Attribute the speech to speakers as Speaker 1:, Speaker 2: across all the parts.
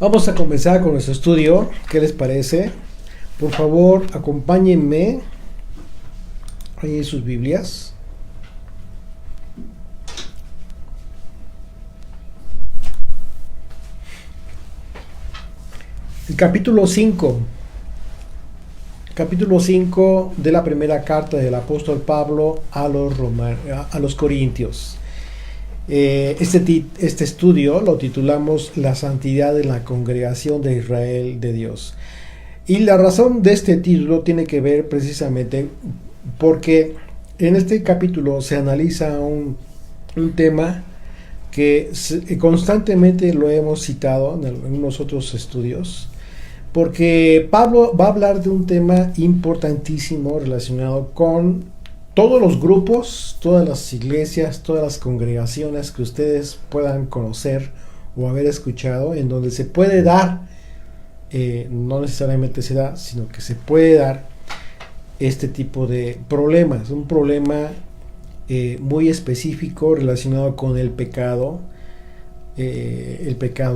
Speaker 1: Vamos a comenzar con nuestro estudio. ¿Qué les parece? Por favor, acompáñenme ahí en sus Biblias. El capítulo 5 de la primera carta del apóstol Pablo a los Corintios. Este estudio lo titulamos La santidad de la congregación de Israel de Dios. Y la razón de este título tiene que ver precisamente porque en este capítulo se analiza un tema que constantemente lo hemos citado en algunos otros estudios, porque Pablo va a hablar de un tema importantísimo relacionado con todos los grupos, todas las iglesias, todas las congregaciones que ustedes puedan conocer o haber escuchado, en donde se puede dar, no necesariamente se da, sino que se puede dar este tipo de problemas. Un problema muy específico relacionado con el pecado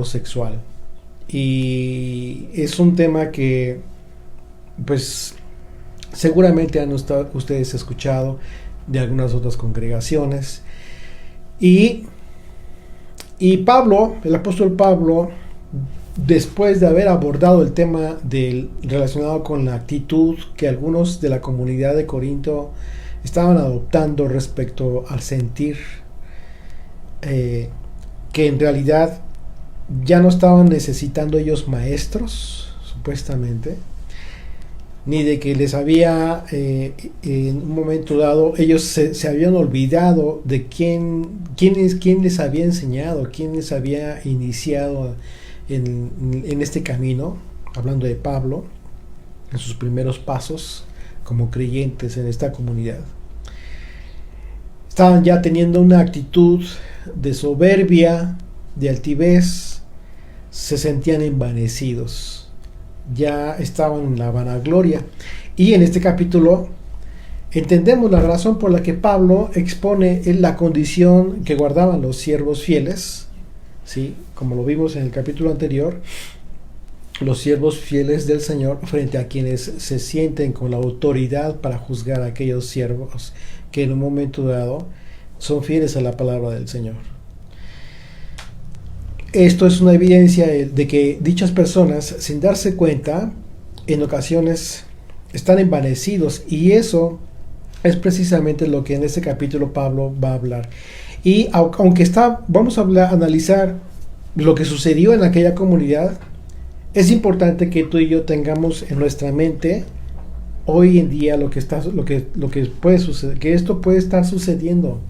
Speaker 1: sexual. Y es un tema que, pues, seguramente han ustedes escuchado de algunas otras congregaciones. Y Pablo, el apóstol Pablo, después de haber abordado el tema relacionado con la actitud que algunos de la comunidad de Corinto estaban adoptando respecto al sentir, que en realidad ya no estaban necesitando ellos maestros, supuestamente, ni de que les había, en un momento dado, ellos se habían olvidado de quién les había enseñado, quién les había iniciado en este camino, hablando de Pablo, en sus primeros pasos como creyentes en esta comunidad. Estaban ya teniendo una actitud de soberbia, de altivez, se sentían envanecidos. Ya estaban en la vanagloria. Y en este capítulo entendemos la razón por la que Pablo expone la condición que guardaban los siervos fieles, ¿sí? Como lo vimos en el capítulo anterior, los siervos fieles del Señor frente a quienes se sienten con la autoridad para juzgar a aquellos siervos que en un momento dado son fieles a la palabra del Señor. Esto es una evidencia de que dichas personas, sin darse cuenta, en ocasiones están envanecidos, y eso es precisamente lo que en este capítulo Pablo va a hablar. Y aunque vamos a analizar lo que sucedió en aquella comunidad, es importante que tú y yo tengamos en nuestra mente hoy en día lo que puede suceder, que esto puede estar sucediendo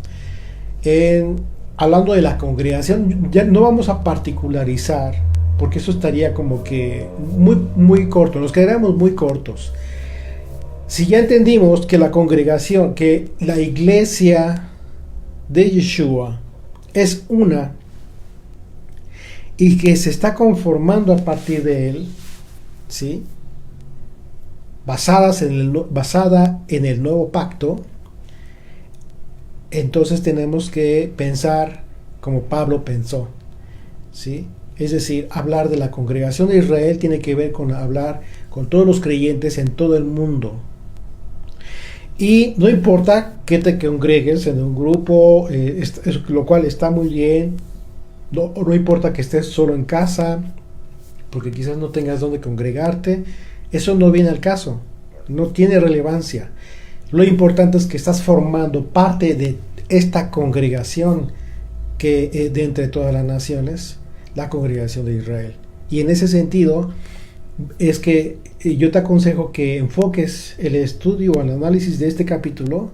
Speaker 1: hablando de la congregación. Ya no vamos a particularizar, porque eso estaría como que muy, muy corto, nos quedaríamos muy cortos. Si ya entendimos que la congregación, que la iglesia de Yeshua es una, y que se está conformando a partir de él, ¿sí? basada en el nuevo pacto, entonces tenemos que pensar como Pablo pensó, ¿sí? Es decir, hablar de la congregación de Israel tiene que ver con hablar con todos los creyentes en todo el mundo. Y no importa que te congregues en un grupo, lo cual está muy bien. No importa que estés solo en casa, porque quizás no tengas donde congregarte. Eso no viene al caso, no tiene relevancia. Lo importante es que estás formando parte de esta congregación que de entre todas las naciones, la congregación de Israel. Y en ese sentido es que yo te aconsejo que enfoques el estudio o el análisis de este capítulo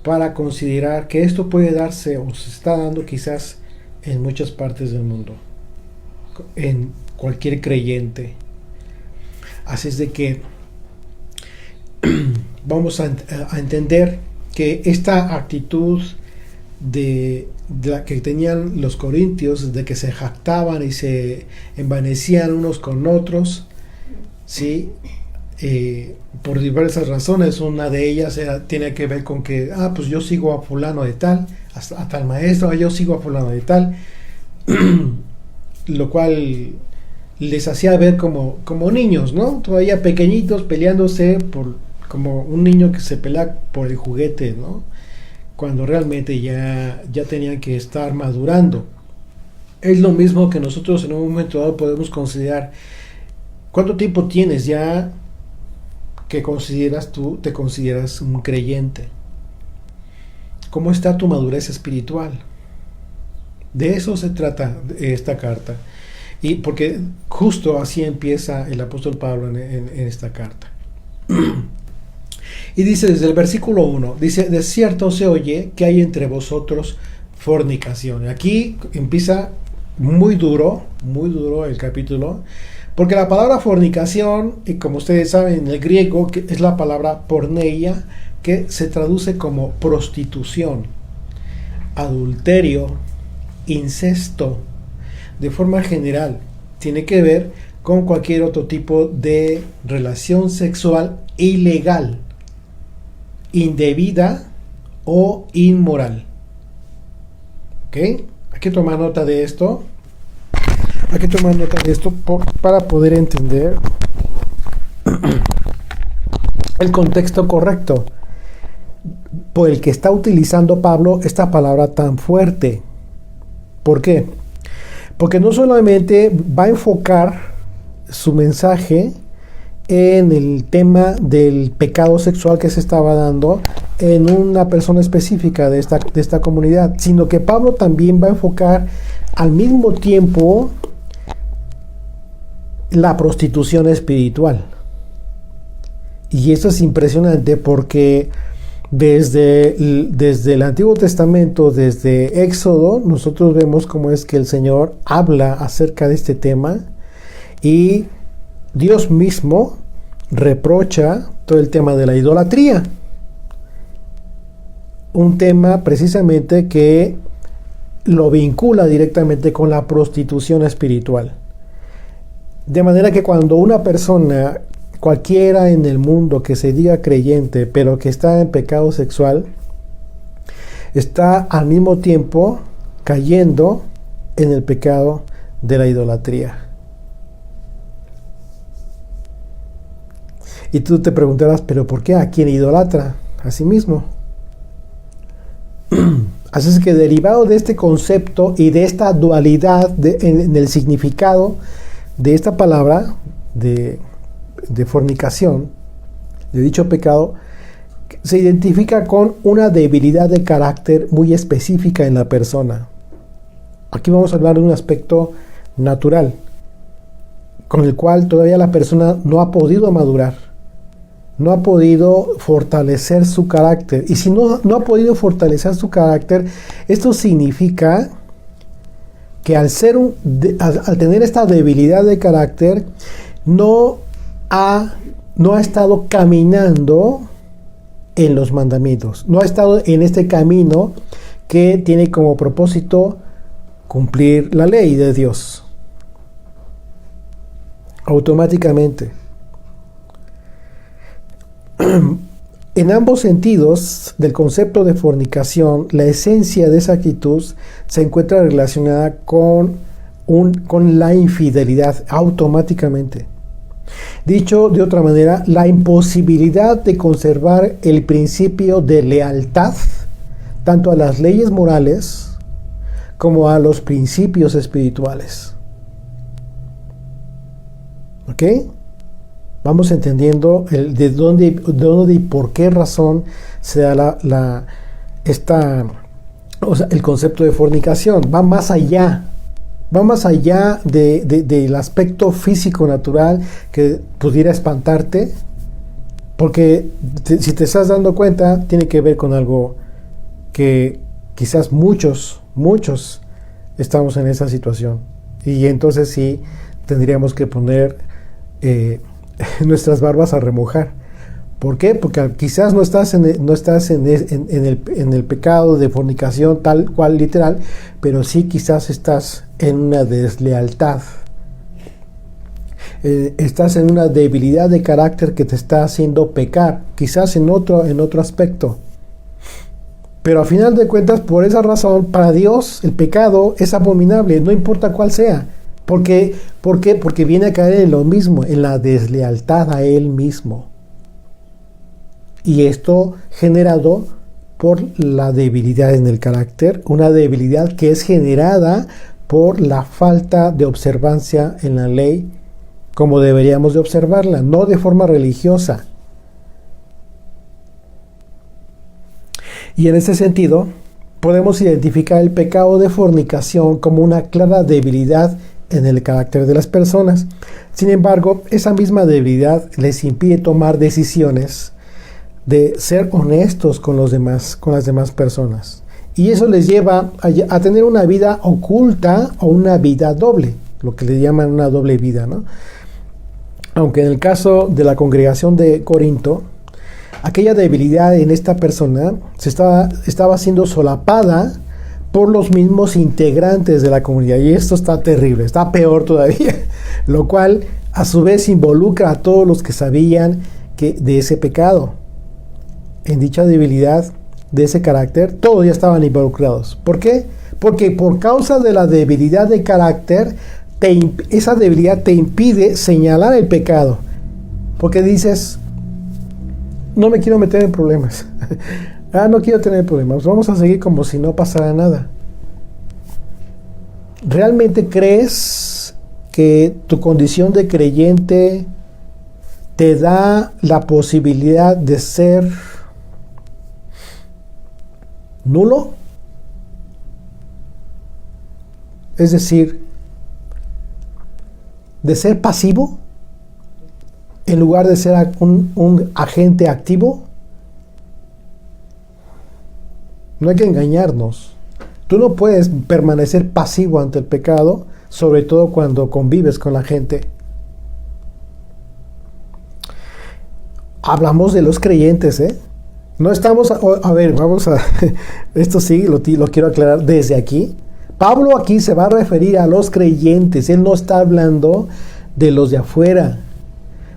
Speaker 1: para considerar que esto puede darse o se está dando quizás en muchas partes del mundo, en cualquier creyente. Así es de que vamos a entender que esta actitud de la que tenían los corintios, de que se jactaban y se envanecían unos con otros, ¿sí? Por diversas razones. Una de ellas tiene que ver con que, pues yo sigo a fulano de tal, hasta el maestro, yo sigo a fulano de tal, lo cual les hacía ver como niños, ¿no? Todavía pequeñitos peleándose como un niño que se pelea por el juguete, ¿no? Cuando realmente ya tenían que estar madurando. Es lo mismo que nosotros en un momento dado podemos considerar. ¿Cuánto tiempo tienes ya que te consideras un creyente? ¿Cómo está tu madurez espiritual? De eso se trata esta carta. Y porque justo así empieza el apóstol Pablo en esta carta. Y dice desde el versículo 1, dice, de cierto se oye que hay entre vosotros fornicación. Aquí empieza muy duro el capítulo, porque la palabra fornicación, y como ustedes saben en el griego, que es la palabra porneia, que se traduce como prostitución, adulterio, incesto. De forma general, tiene que ver con cualquier otro tipo de relación sexual ilegal, indebida o inmoral. ¿Ok? Hay que tomar nota de esto. Hay que tomar nota de esto para poder entender el contexto correcto por el que está utilizando Pablo esta palabra tan fuerte. ¿Por qué? Porque no solamente va a enfocar su mensaje en el tema del pecado sexual que se estaba dando en una persona específica de esta comunidad, sino que Pablo también va a enfocar al mismo tiempo la prostitución espiritual. Y eso es impresionante porque desde el Antiguo Testamento, desde Éxodo, nosotros vemos cómo es que el Señor habla acerca de este tema y Dios mismo reprocha todo el tema de la idolatría. Un tema precisamente que lo vincula directamente con la prostitución espiritual. De manera que cuando una persona, cualquiera en el mundo que se diga creyente, pero que está en pecado sexual, está al mismo tiempo cayendo en el pecado de la idolatría. Y tú te preguntarás, ¿pero por qué? ¿A quién idolatra? A sí mismo. Así es que derivado de este concepto y de esta dualidad en el significado de esta palabra de fornicación, de dicho pecado, se identifica con una debilidad de carácter muy específica en la persona. Aquí vamos a hablar de un aspecto natural, con el cual todavía la persona no ha podido madurar, no ha podido fortalecer su carácter. Y si no ha podido fortalecer su carácter, esto significa que al tener esta debilidad de carácter, no ha estado caminando en los mandamientos, no ha estado en este camino que tiene como propósito cumplir la ley de Dios. Automáticamente. En ambos sentidos del concepto de fornicación, la esencia de esa actitud se encuentra relacionada con la infidelidad automáticamente. Dicho de otra manera, la imposibilidad de conservar el principio de lealtad tanto a las leyes morales como a los principios espirituales. ¿Ok? Vamos entendiendo de dónde y por qué razón se da el concepto de fornicación. Va más allá del aspecto físico natural que pudiera espantarte, porque si te estás dando cuenta, tiene que ver con algo que quizás muchos estamos en esa situación, y entonces sí tendríamos que poner nuestras barbas a remojar. ¿Por qué? Porque quizás no estás en el pecado de fornicación tal cual literal, pero sí quizás estás en una deslealtad. Estás en una debilidad de carácter que te está haciendo pecar, quizás en otro aspecto. Pero a final de cuentas, por esa razón, para Dios el pecado es abominable, no importa cuál sea. ¿Por qué? Porque viene a caer en lo mismo, en la deslealtad a él mismo. Y esto generado por la debilidad en el carácter, una debilidad que es generada por la falta de observancia en la ley como deberíamos de observarla, no de forma religiosa. Y en ese sentido, podemos identificar el pecado de fornicación como una clara debilidad en el carácter de las personas. Sin embargo, esa misma debilidad les impide tomar decisiones de ser honestos con los demás, con las demás personas. Y eso les lleva a tener una vida oculta o una vida doble, lo que le llaman una doble vida, ¿no? Aunque en el caso de la congregación de Corinto, aquella debilidad en esta persona estaba siendo solapada por los mismos integrantes de la comunidad. Y esto está terrible, está peor todavía. Lo cual a su vez involucra a todos los que sabían de ese pecado. En dicha debilidad de ese carácter, todos ya estaban involucrados. ¿Por qué? Porque por causa de la debilidad de carácter, esa debilidad te impide señalar el pecado. Porque dices, no me quiero meter en problemas. No quiero tener problemas. Vamos a seguir como si no pasara nada. ¿Realmente crees que tu condición de creyente te da la posibilidad de ser nulo? Es decir, de ser pasivo en lugar de ser un agente activo. No hay que engañarnos. Tú no puedes permanecer pasivo ante el pecado, sobre todo cuando convives con la gente. Hablamos de los creyentes, ¿eh? No estamos... A ver, vamos a... Esto sí, lo quiero aclarar desde aquí. Pablo aquí se va a referir a los creyentes. Él no está hablando de los de afuera.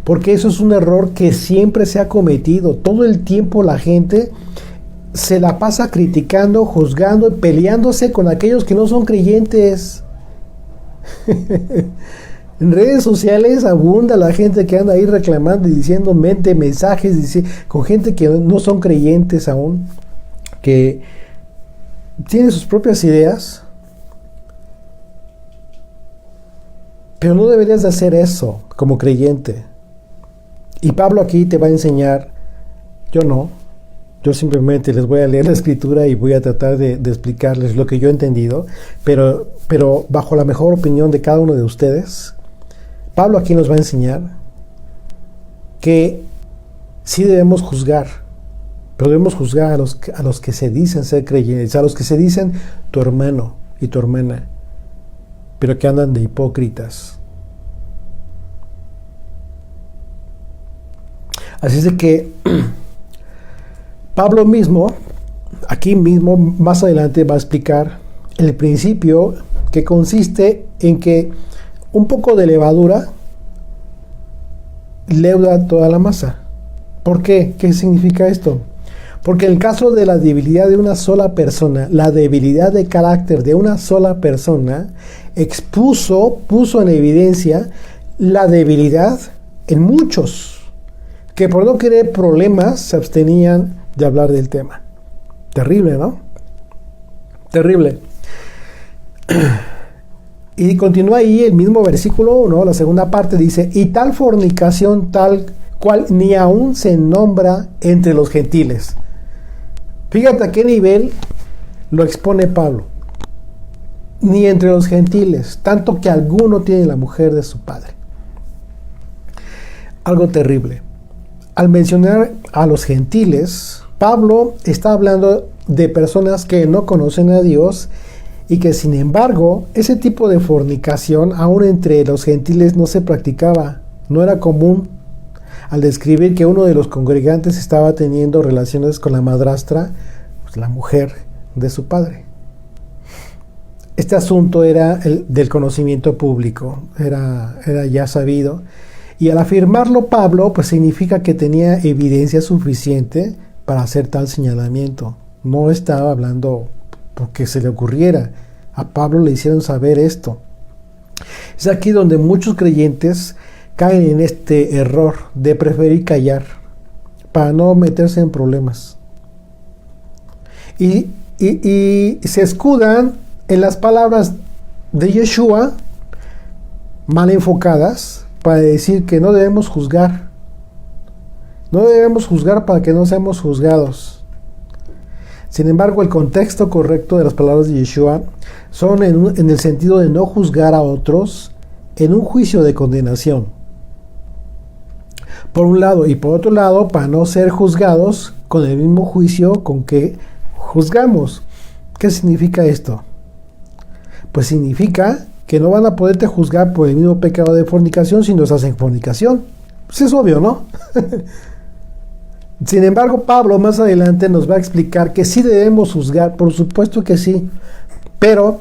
Speaker 1: Porque eso es un error que siempre se ha cometido. Todo el tiempo la gente se la pasa criticando, juzgando y peleándose con aquellos que no son creyentes. En redes sociales abunda la gente que anda ahí reclamando y diciendo mensajes con gente que no son creyentes aún, que tiene sus propias ideas. Pero no deberías de hacer eso como creyente. Y Pablo aquí te va a enseñar, yo simplemente les voy a leer la escritura y voy a tratar de explicarles lo que yo he entendido, pero bajo la mejor opinión de cada uno de ustedes. Pablo aquí nos va a enseñar que sí debemos juzgar, pero debemos juzgar a los que se dicen ser creyentes, a los que se dicen tu hermano y tu hermana, pero que andan de hipócritas. Así es de que Pablo mismo, aquí mismo, más adelante va a explicar el principio que consiste en que un poco de levadura leuda toda la masa. ¿Por qué? ¿Qué significa esto? Porque en el caso de la debilidad de una sola persona, la debilidad de carácter de una sola persona, puso en evidencia la debilidad en muchos, que por no querer problemas se abstenían de hablar del tema. Terrible, ¿no? Terrible. Y continúa ahí el mismo versículo, ¿no? La segunda parte dice, y tal fornicación tal cual ni aún se nombra entre los gentiles. Fíjate a qué nivel lo expone Pablo. Ni entre los gentiles, tanto que alguno tiene la mujer de su padre. Algo terrible. Al mencionar a los gentiles, Pablo está hablando de personas que no conocen a Dios y que sin embargo ese tipo de fornicación aún entre los gentiles no se practicaba, no era común. Al describir que uno de los congregantes estaba teniendo relaciones con la madrastra, pues la mujer de su padre. Este asunto era el del conocimiento público, era ya sabido. Y al afirmarlo Pablo, pues significa que tenía evidencia suficiente para hacer tal señalamiento. No estaba hablando porque se le ocurriera. A Pablo le hicieron saber esto. Es aquí donde muchos creyentes caen en este error de preferir callar para no meterse en problemas. Y se escudan en las palabras de Yeshua mal enfocadas para decir que no debemos juzgar. No debemos juzgar para que no seamos juzgados. Sin embargo, el contexto correcto de las palabras de Yeshua son en el sentido de no juzgar a otros en un juicio de condenación. Por un lado, y por otro lado, para no ser juzgados con el mismo juicio con que juzgamos. ¿Qué significa esto? Pues significa que no van a poderte juzgar por el mismo pecado de fornicación si nos hacen fornicación. Pues es obvio, ¿no? Sin embargo, Pablo más adelante nos va a explicar que sí debemos juzgar, por supuesto que sí, pero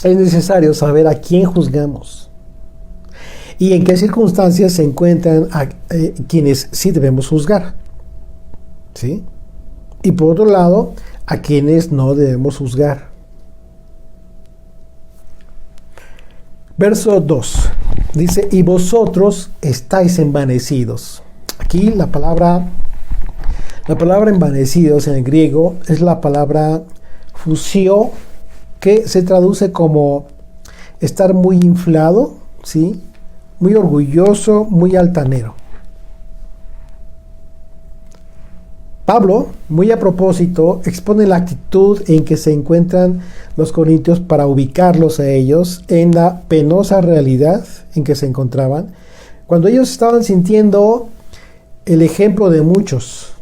Speaker 1: es necesario saber a quién juzgamos y en qué circunstancias se encuentran quienes sí debemos juzgar, ¿sí? Y por otro lado, a quienes no debemos juzgar. Verso 2 dice: y vosotros estáis envanecidos. Aquí la palabra envanecidos en el griego es la palabra fusio, que se traduce como estar muy inflado, ¿sí? Muy orgulloso, muy altanero. Pablo, muy a propósito, expone la actitud en que se encuentran los corintios para ubicarlos a ellos en la penosa realidad en que se encontraban, cuando ellos estaban sintiendo el ejemplo de muchos,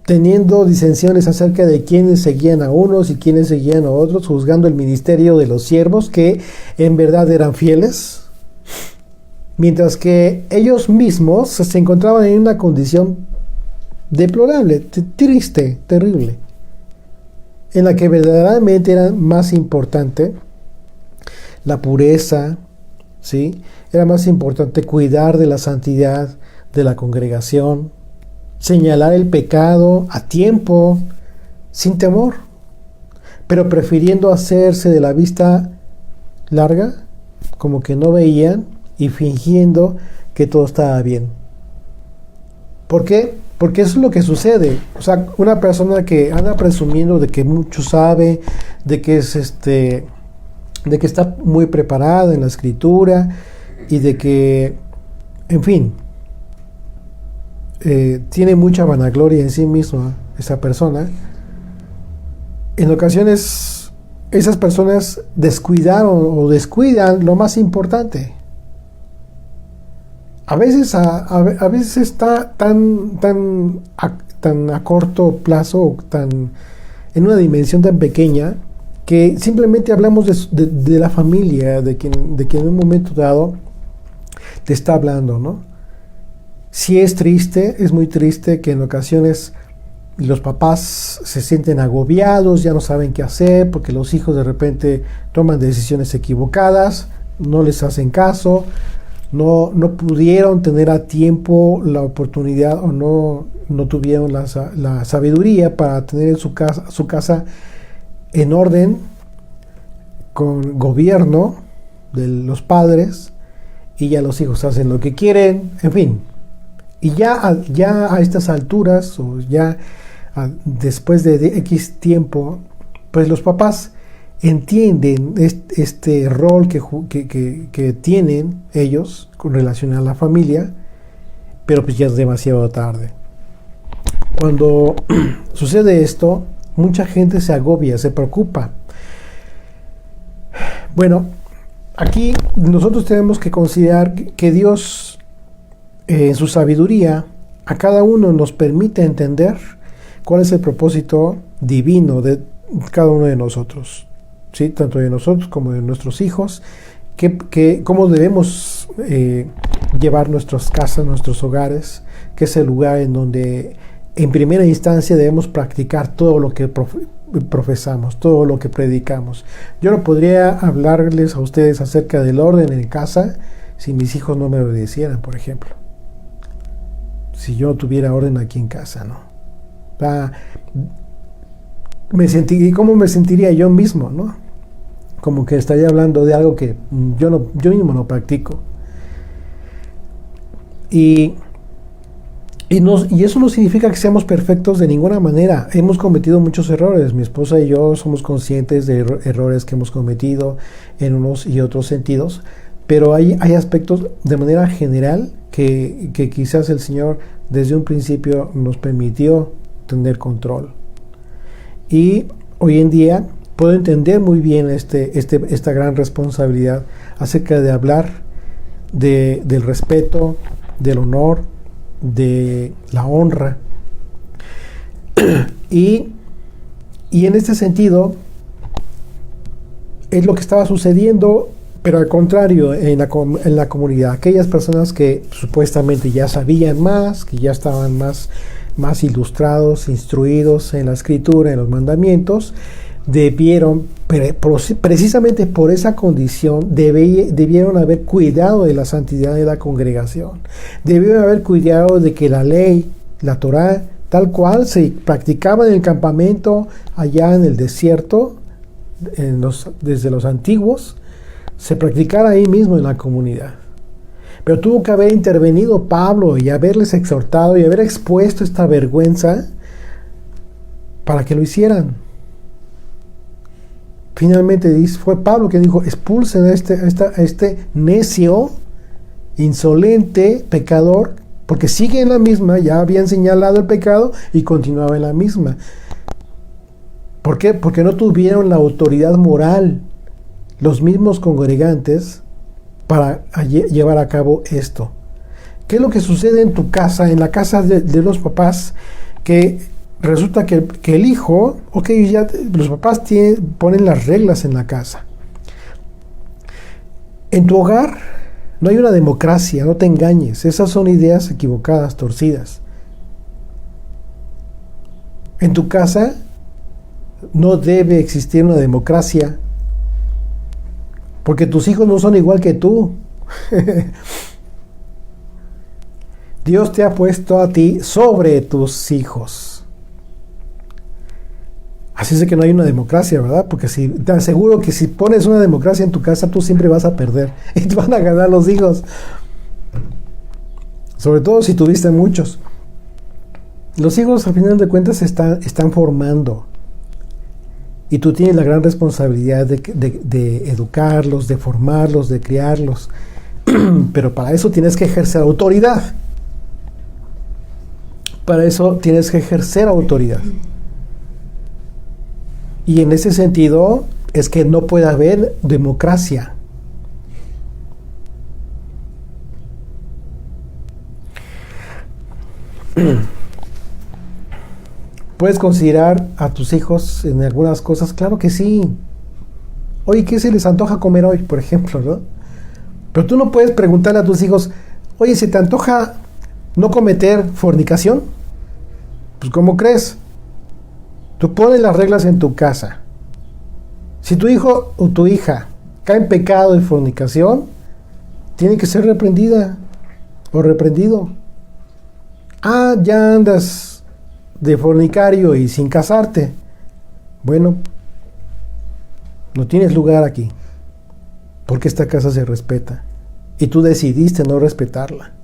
Speaker 1: teniendo disensiones acerca de quiénes seguían a unos y quiénes seguían a otros, juzgando el ministerio de los siervos que en verdad eran fieles, mientras que ellos mismos se encontraban en una condición deplorable, triste, terrible, en la que verdaderamente era más importante la pureza, ¿sí? Era más importante cuidar de la santidad de la congregación, señalar el pecado a tiempo, sin temor, pero prefiriendo hacerse de la vista larga, como que no veían, y fingiendo que todo estaba bien. ¿Por qué? Porque eso es lo que sucede. O sea, una persona que anda presumiendo de que mucho sabe, de que de que está muy preparada en la escritura y de que, en fin, tiene mucha vanagloria en sí misma esa persona. En ocasiones esas personas descuidaron o descuidan lo más importante. A veces está tan a corto plazo, en una dimensión tan pequeña, que simplemente hablamos de la familia, de quien en un momento dado te está hablando, ¿no? Sí es triste, es muy triste que en ocasiones los papás se sienten agobiados, ya no saben qué hacer, porque los hijos de repente toman decisiones equivocadas, no les hacen caso, no pudieron tener a tiempo la oportunidad o no tuvieron la sabiduría para tener su casa en orden, con gobierno de los padres, y ya los hijos hacen lo que quieren, en fin. Y ya a estas alturas, o ya después de X tiempo, pues los papás entienden este rol que tienen ellos con relación a la familia, pero pues ya es demasiado tarde. Cuando sucede esto, mucha gente se agobia, se preocupa. Bueno, aquí nosotros tenemos que considerar que Dios, en su sabiduría, a cada uno nos permite entender cuál es el propósito divino de cada uno de nosotros, ¿sí? Tanto de nosotros como de nuestros hijos, cómo debemos llevar nuestras casas, nuestros hogares, que es el lugar en donde en primera instancia debemos practicar todo lo que profesamos, todo lo que predicamos. Yo no podría hablarles a ustedes acerca del orden en casa si mis hijos no me obedecieran, por ejemplo. Si yo no tuviera orden aquí en casa, ¿no? ¿Cómo me sentiría yo mismo, ¿no? como que estaría hablando de algo que yo mismo no practico. Y eso no significa que seamos perfectos de ninguna manera. Hemos cometido muchos errores. Mi esposa y yo somos conscientes de errores que hemos cometido en unos y otros sentidos, pero hay aspectos de manera general que quizás el Señor desde un principio nos permitió tener control. Y hoy en día puedo entender muy bien esta gran responsabilidad acerca de hablar del respeto, del honor, de la honra. Y en este sentido es lo que estaba sucediendo, pero al contrario en la comunidad. Aquellas personas que supuestamente ya sabían más, que ya estaban más ilustrados, instruidos en la escritura, en los mandamientos, debieron, precisamente por esa condición, debieron haber cuidado de la santidad de la congregación. Debieron haber cuidado de que la ley, la Torá, tal cual se practicaba en el campamento, allá en el desierto, desde los antiguos, se practicara ahí mismo en la comunidad. Pero tuvo que haber intervenido Pablo y haberles exhortado y haber expuesto esta vergüenza para que lo hicieran. Finalmente fue Pablo quien dijo: expulsen a este necio, insolente, pecador, porque sigue en la misma. Ya habían señalado el pecado y continuaba en la misma. ¿Por qué? Porque no tuvieron la autoridad moral, los mismos congregantes, para llevar a cabo esto. ¿Qué es lo que sucede en tu casa, en la casa de los papás? Que resulta que el hijo, ya los papás ponen las reglas en la casa. En tu hogar no hay una democracia, no te engañes. Esas son ideas equivocadas, torcidas. En tu casa no debe existir una democracia, porque tus hijos no son igual que tú. Dios te ha puesto a ti sobre tus hijos. Así es de que no hay una democracia, ¿verdad? Porque te aseguro que si pones una democracia en tu casa, tú siempre vas a perder y te van a ganar los hijos. Sobre todo si tuviste muchos. Los hijos, al final de cuentas, están formando. Y tú tienes la gran responsabilidad de educarlos, de formarlos, de criarlos. Pero para eso tienes que ejercer autoridad. Para eso tienes que ejercer autoridad. Y en ese sentido es que no puede haber democracia. ¿Puedes considerar a tus hijos en algunas cosas? Claro que sí. Oye, ¿qué se les antoja comer hoy, por ejemplo, no? Pero tú no puedes preguntarle a tus hijos: oye, ¿se te antoja no cometer fornicación? Pues, ¿cómo crees? Tú pones las reglas en tu casa. Si tu hijo o tu hija cae en pecado de fornicación, tiene que ser reprendida o reprendido. Ah, ya andas de fornicario y sin casarte. Bueno, no tienes lugar aquí, porque esta casa se respeta y tú decidiste no respetarla.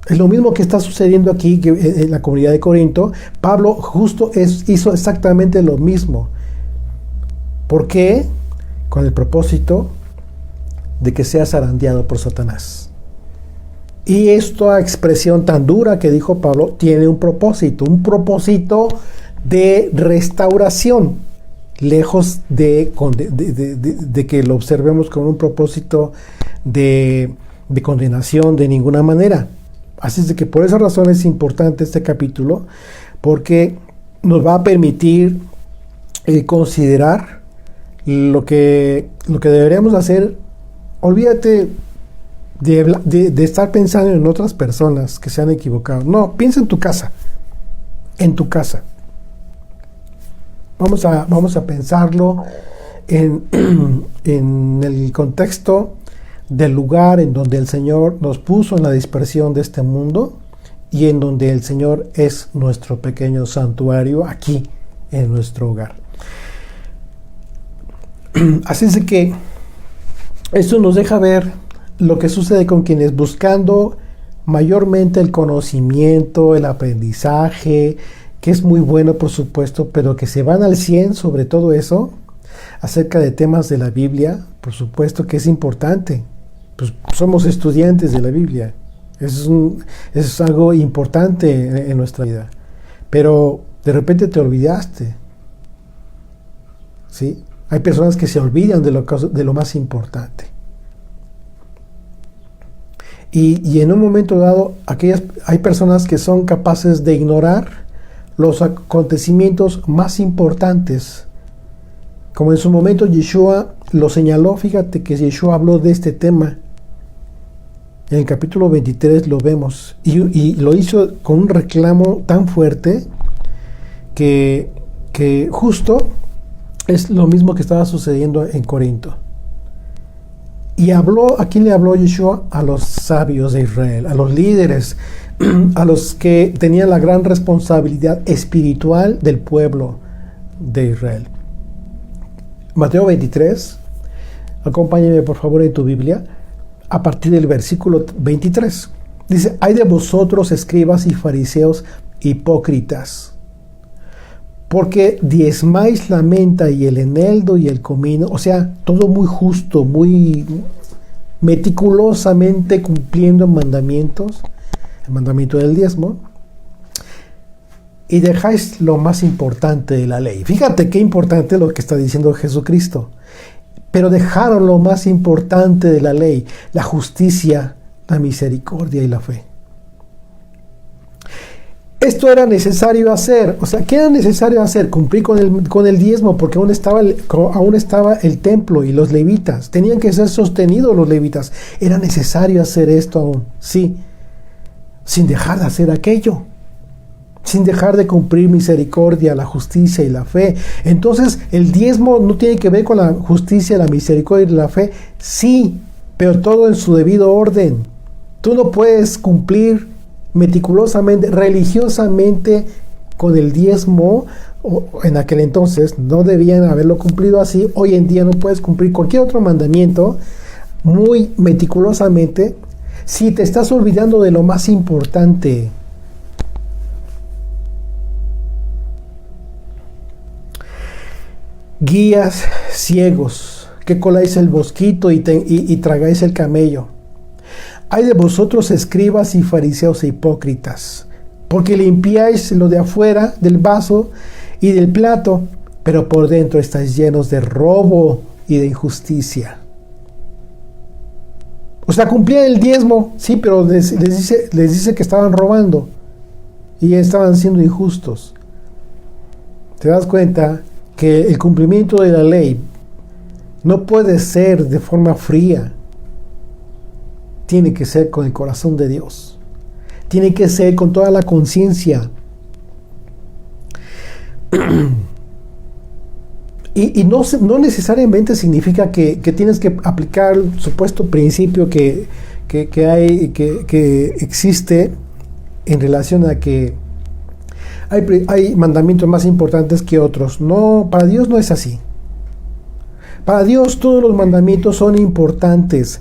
Speaker 1: Es lo mismo que está sucediendo aquí que en la comunidad de Corinto. Pablo justo hizo exactamente lo mismo. ¿Por qué? Con el propósito de que sea zarandeado por Satanás. Y esta expresión tan dura que dijo Pablo tiene un propósito de restauración, lejos de que lo observemos con un propósito de condenación de ninguna manera. Así es de que por esa razón es importante este capítulo, porque nos va a permitir considerar lo que deberíamos hacer. Olvídate de estar pensando en otras personas que se han equivocado. No, piensa en tu casa. En tu casa. Vamos a pensarlo en el contexto del lugar en donde el Señor nos puso en la dispersión de este mundo y en donde el Señor es nuestro pequeño santuario aquí en nuestro hogar. Así es de que esto nos deja ver lo que sucede con quienes buscando mayormente el conocimiento, el aprendizaje, que es muy bueno por supuesto, pero que se van al 100 sobre todo eso, acerca de temas de la Biblia, por supuesto que es importante. Pues somos estudiantes de la Biblia, eso es algo importante en nuestra vida, pero de repente te olvidaste, ¿sí? Hay personas que se olvidan de lo más importante. Y en un momento dado, hay personas que son capaces de ignorar los acontecimientos más importantes. Como en su momento Yeshua lo señaló, fíjate que Yeshua habló de este tema. En el capítulo 23 lo vemos. Y lo hizo con un reclamo tan fuerte que justo es lo mismo que estaba sucediendo en Corinto. Y habló, ¿a quién le habló Yeshua? A los sabios de Israel, a los líderes, a los que tenían la gran responsabilidad espiritual del pueblo de Israel. Mateo 23, acompáñame por favor en tu Biblia, a partir del versículo 23. Dice, hay de vosotros escribas y fariseos hipócritas, porque diezmáis la menta y el eneldo y el comino, o sea, todo muy justo, muy meticulosamente cumpliendo mandamientos, el mandamiento del diezmo, y dejáis lo más importante de la ley. Fíjate qué importante lo que está diciendo Jesucristo. Pero dejaron lo más importante de la ley, la justicia, la misericordia y la fe. Esto era necesario hacer. O sea, ¿qué era necesario hacer? Cumplir con el diezmo, porque aún estaba el templo y los levitas. Tenían que ser sostenidos los levitas. Era necesario hacer esto aún, sí, sin dejar de hacer aquello. Sin dejar de cumplir misericordia, la justicia y la fe. Entonces, el diezmo no tiene que ver con la justicia, la misericordia y la fe. Sí, pero todo en su debido orden. Tú no puedes cumplir meticulosamente, religiosamente con el diezmo. En aquel entonces no debían haberlo cumplido así. Hoy en día no puedes cumplir cualquier otro mandamiento muy meticulosamente si te estás olvidando de lo más importante. Guías ciegos, que coláis el mosquito y tragáis el camello. Hay de vosotros escribas y fariseos e hipócritas, porque limpiáis lo de afuera del vaso y del plato, pero por dentro estáis llenos de robo y de injusticia. O sea, cumplían el diezmo, sí, pero les dice que estaban robando y estaban siendo injustos. ¿Te das cuenta? Que el cumplimiento de la ley no puede ser de forma fría. Tiene que ser con el corazón de Dios. Tiene que ser con toda la conciencia. Y no necesariamente significa que tienes que aplicar el supuesto principio que existe en relación a que hay mandamientos más importantes que otros. No, para Dios no es así. Para Dios todos los mandamientos son importantes.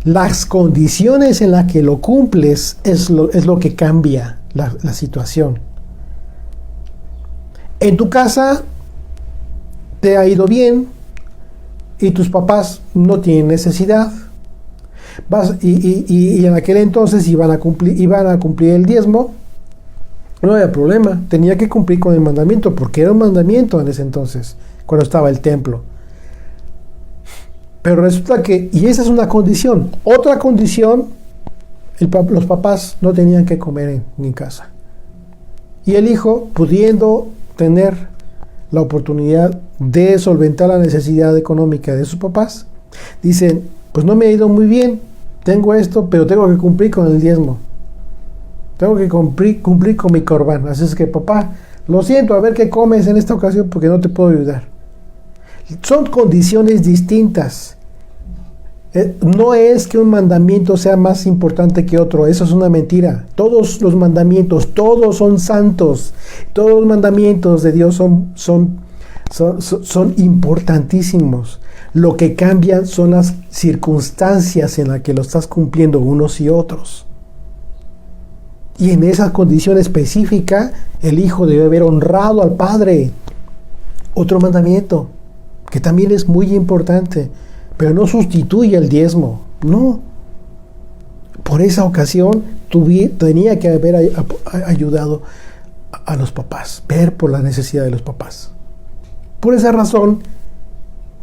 Speaker 1: Las condiciones en las que lo cumples es lo que cambia la situación. En tu casa te ha ido bien y tus papás no tienen necesidad. Y en aquel entonces iban a cumplir el diezmo. No había problema, tenía que cumplir con el mandamiento, porque era un mandamiento en ese entonces, cuando estaba el templo. Pero resulta que, y esa es una condición, otra condición, los papás no tenían que comer en casa. Y el hijo, pudiendo tener la oportunidad de solventar la necesidad económica de sus papás, dicen, pues no me ha ido muy bien, tengo esto, pero tengo que cumplir con el diezmo. Tengo que cumplir con mi corbán. Así es que, papá, lo siento, a ver qué comes en esta ocasión porque no te puedo ayudar. Son condiciones distintas. No es que un mandamiento sea más importante que otro. Eso es una mentira. Todos los mandamientos, todos son santos. Todos los mandamientos de Dios son son importantísimos. Lo que cambian son las circunstancias en las que lo estás cumpliendo unos y otros. Y en esa condición específica, el hijo debe haber honrado al padre. Otro mandamiento, que también es muy importante, pero no sustituye el diezmo, no. Por esa ocasión tenía que haber ayudado a los papás, ver por la necesidad de los papás. Por esa razón,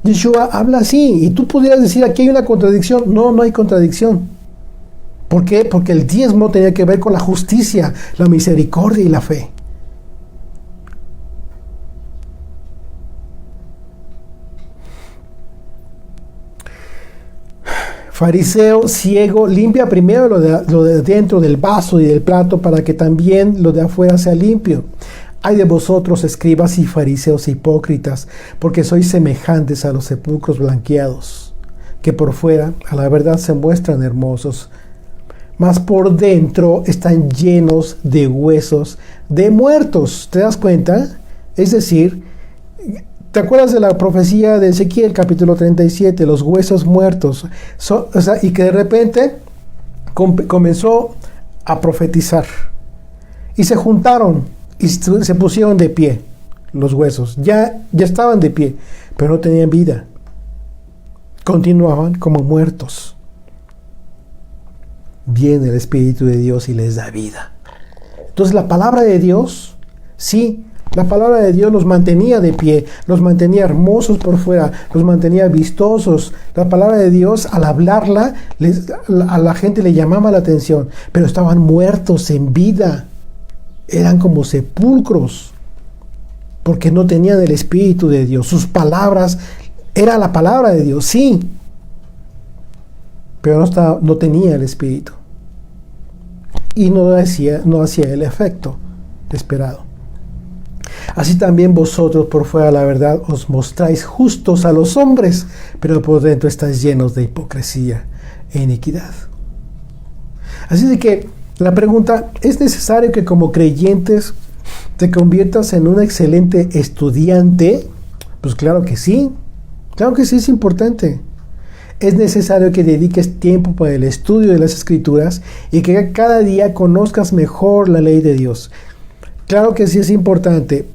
Speaker 1: Yeshua habla así, y tú pudieras decir, aquí hay una contradicción. No, no hay contradicción. ¿Por qué? Porque el diezmo tenía que ver con la justicia, la misericordia y la fe. Fariseo ciego, limpia primero lo de dentro del vaso y del plato para que también lo de afuera sea limpio. Ay de vosotros, escribas y fariseos hipócritas, porque sois semejantes a los sepulcros blanqueados, que por fuera a la verdad se muestran hermosos, mas por dentro están llenos de huesos de muertos. ¿Te das cuenta? Es decir, ¿te acuerdas de la profecía de Ezequiel, capítulo 37? Los huesos muertos. Y que de repente comenzó a profetizar. Y se juntaron y se pusieron de pie los huesos. Ya estaban de pie, pero no tenían vida. Continuaban como muertos. Viene el Espíritu de Dios y les da vida. Entonces la palabra de Dios, sí, la palabra de Dios los mantenía de pie, los mantenía hermosos por fuera, los mantenía vistosos. La palabra de Dios, al hablarla, a la gente le llamaba la atención, pero estaban muertos en vida. Eran como sepulcros, porque no tenían el Espíritu de Dios. Sus palabras, era la palabra de Dios, sí, pero no tenía el Espíritu. Y no hacía el efecto esperado. Así también vosotros por fuera, la verdad, os mostráis justos a los hombres, pero por dentro estáis llenos de hipocresía e iniquidad. Así de que la pregunta, ¿es necesario que como creyentes te conviertas en un excelente estudiante? Pues claro que sí es importante. Es necesario que dediques tiempo para el estudio de las Escrituras y que cada día conozcas mejor la ley de Dios. Claro que sí es importante,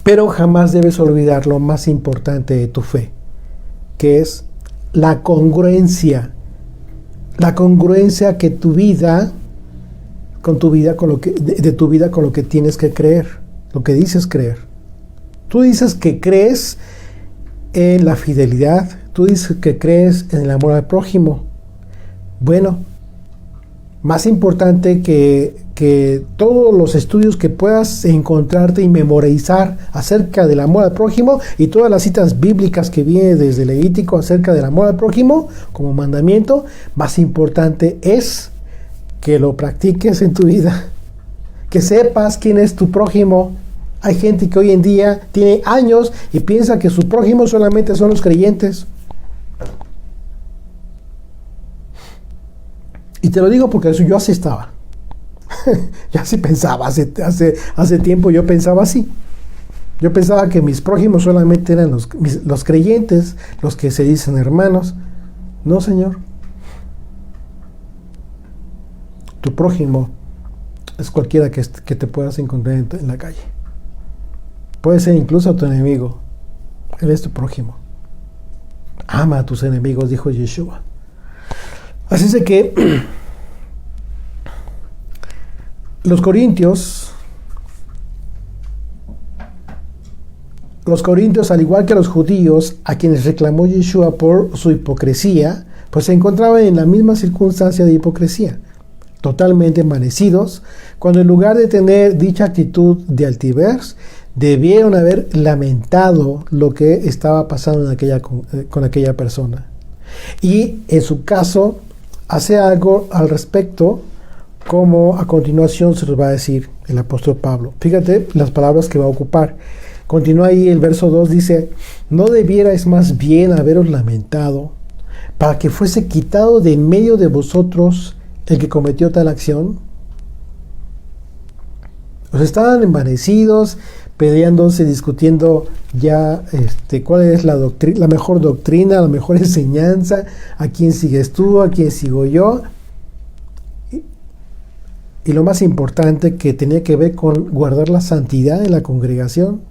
Speaker 1: pero jamás debes olvidar lo más importante de tu fe, que es la congruencia. La congruencia que de tu vida con lo que tienes que creer, lo que dices creer. Tú dices que crees en la fidelidad, tú dices que crees en el amor al prójimo. Bueno, más importante que todos los estudios que puedas encontrarte y memorizar acerca del amor al prójimo y todas las citas bíblicas que vienen desde Levítico acerca del amor al prójimo como mandamiento, más importante es que lo practiques en tu vida, que sepas quién es tu prójimo. Hay gente que hoy en día tiene años y piensa que su prójimo solamente son los creyentes. Y te lo digo porque yo así estaba. Yo así pensaba. Hace tiempo yo pensaba así. Yo pensaba que mis prójimos solamente eran los creyentes, los que se dicen hermanos. No, Señor. Tu prójimo es cualquiera que te puedas encontrar en la calle. Puede ser incluso tu enemigo. Él es tu prójimo. Ama a tus enemigos, dijo Yeshua. Así es de que los corintios, al igual que los judíos, a quienes reclamó Yeshua por su hipocresía, pues se encontraban en la misma circunstancia de hipocresía, totalmente envanecidos, cuando en lugar de tener dicha actitud de altivez, debieron haber lamentado lo que estaba pasando con aquella persona. Y en su caso, hace algo al respecto, como a continuación se los va a decir el apóstol Pablo. Fíjate las palabras que va a ocupar. Continúa ahí el verso 2, dice: ¿no debierais más bien haberos lamentado para que fuese quitado de en medio de vosotros el que cometió tal acción? Pues estaban envanecidos, peleándose, discutiendo ya cuál es la mejor doctrina, la mejor enseñanza, a quién sigues tú, a quién sigo yo. Y lo más importante, que tenía que ver con guardar la santidad en la congregación.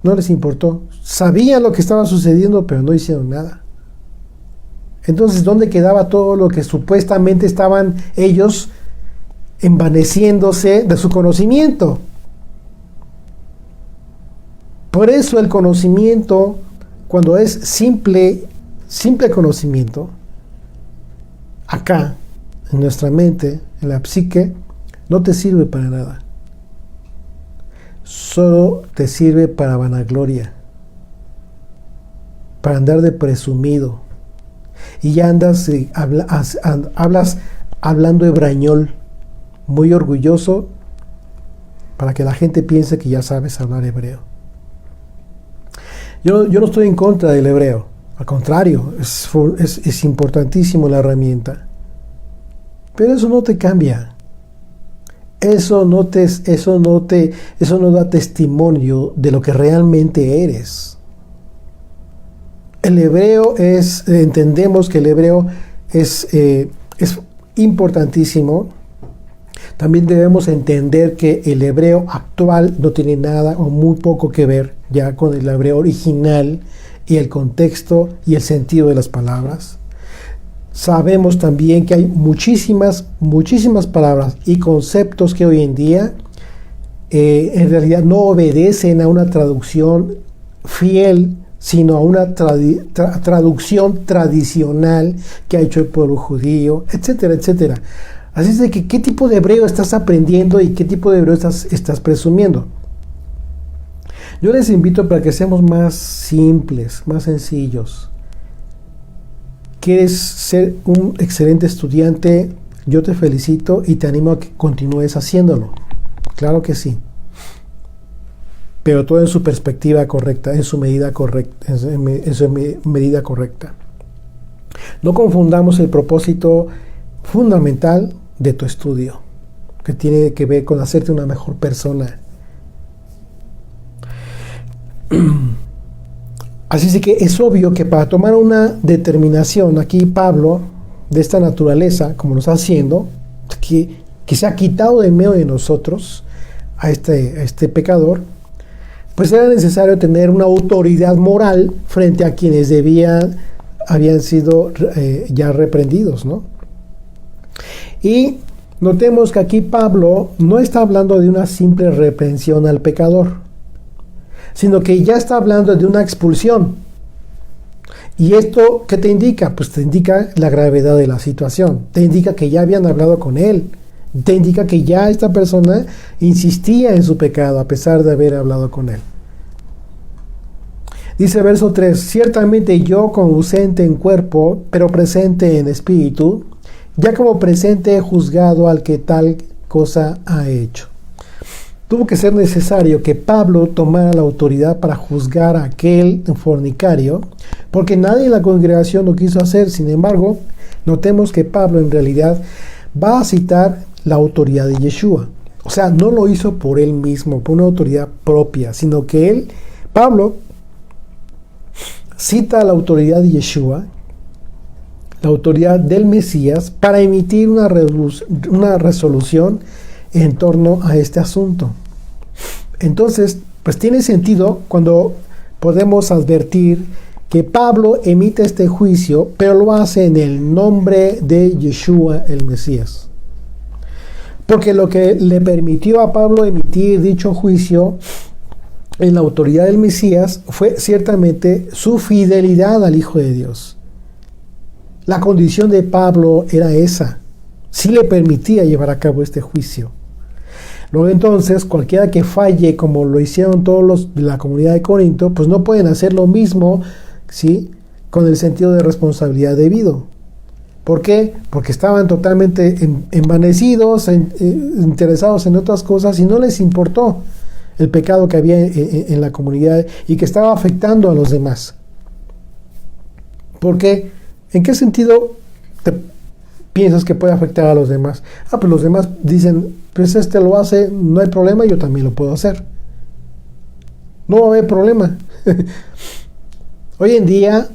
Speaker 1: No les importó. Sabían lo que estaba sucediendo, pero no hicieron nada. Entonces, ¿dónde quedaba todo lo que supuestamente estaban ellos envaneciéndose de su conocimiento? Por eso el conocimiento, cuando es simple conocimiento, acá, en nuestra mente, en la psique, no te sirve para nada. Solo te sirve para vanagloria, para andar de presumido. Y ya andas, hablas hablando hebrañol, muy orgulloso, para que la gente piense que ya sabes hablar hebreo. Yo no estoy en contra del hebreo, al contrario, es importantísimo la herramienta. Pero eso no te cambia. Eso no da testimonio de lo que realmente eres. El hebreo entendemos que el hebreo es importantísimo. También debemos entender que el hebreo actual no tiene nada o muy poco que ver ya con el hebreo original y el contexto y el sentido de las palabras. Sabemos también que hay muchísimas palabras y conceptos que hoy en día en realidad no obedecen a una traducción fiel, sino a una traducción tradicional que ha hecho el pueblo judío, etcétera, etcétera. Así es de que, ¿qué tipo de hebreo estás aprendiendo y qué tipo de hebreo estás presumiendo? Yo les invito para que seamos más simples, más sencillos. ¿Quieres ser un excelente estudiante? Yo te felicito y te animo a que continúes haciéndolo. Claro que sí. Pero todo en su perspectiva correcta, en su medida correcta, en su medida correcta. No confundamos el propósito fundamental de tu estudio, que tiene que ver con hacerte una mejor persona. Así es que es obvio que para tomar una determinación, aquí Pablo, de esta naturaleza, como lo está haciendo, que se ha quitado de medio de nosotros a este pecador, pues era necesario tener una autoridad moral frente a quienes habían sido ya reprendidos, ¿no? Y notemos que aquí Pablo no está hablando de una simple reprensión al pecador, sino que ya está hablando de una expulsión. ¿Y esto qué te indica? Pues te indica la gravedad de la situación, te indica que ya habían hablado con él, te indica que ya esta persona insistía en su pecado a pesar de haber hablado con él. Dice verso 3, ciertamente yo como ausente en cuerpo, pero presente en espíritu, ya como presente he juzgado al que tal cosa ha hecho. Tuvo que ser necesario que Pablo tomara la autoridad para juzgar a aquel fornicario, porque nadie en la congregación lo quiso hacer. Sin embargo, notemos que Pablo en realidad va a citar la autoridad de Yeshua. O sea, no lo hizo por él mismo, por una autoridad propia, sino que Pablo, cita la autoridad de Yeshua, la autoridad del Mesías, para emitir una resolución en torno a este asunto. Entonces, pues tiene sentido cuando podemos advertir que Pablo emite este juicio, pero lo hace en el nombre de Yeshua el Mesías. Porque lo que le permitió a Pablo emitir dicho juicio en la autoridad del Mesías fue ciertamente su fidelidad al Hijo de Dios. La condición de Pablo era esa, sí le permitía llevar a cabo este juicio. Luego entonces, cualquiera que falle como lo hicieron todos los de la comunidad de Corinto, pues no pueden hacer lo mismo, ¿sí?, con el sentido de responsabilidad debido. ¿Por qué? Porque estaban totalmente envanecidos, interesados en otras cosas y no les importó el pecado que había en la comunidad y que estaba afectando a los demás. ¿Por qué? ¿En qué sentido te piensas que puede afectar a los demás? Pues los demás dicen, pues lo hace, no hay problema, yo también lo puedo hacer. No va a haber problema. Hoy en día,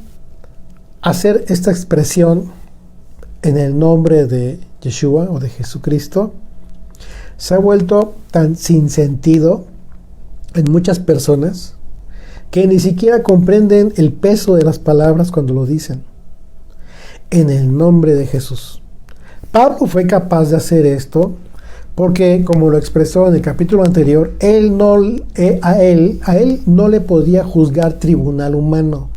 Speaker 1: hacer esta expresión en el nombre de Yeshua o de Jesucristo se ha vuelto tan sin sentido en muchas personas que ni siquiera comprenden el peso de las palabras cuando lo dicen. En el nombre de Jesús. Pablo fue capaz de hacer esto porque, como lo expresó en el capítulo anterior, a él no le podía juzgar tribunal humano,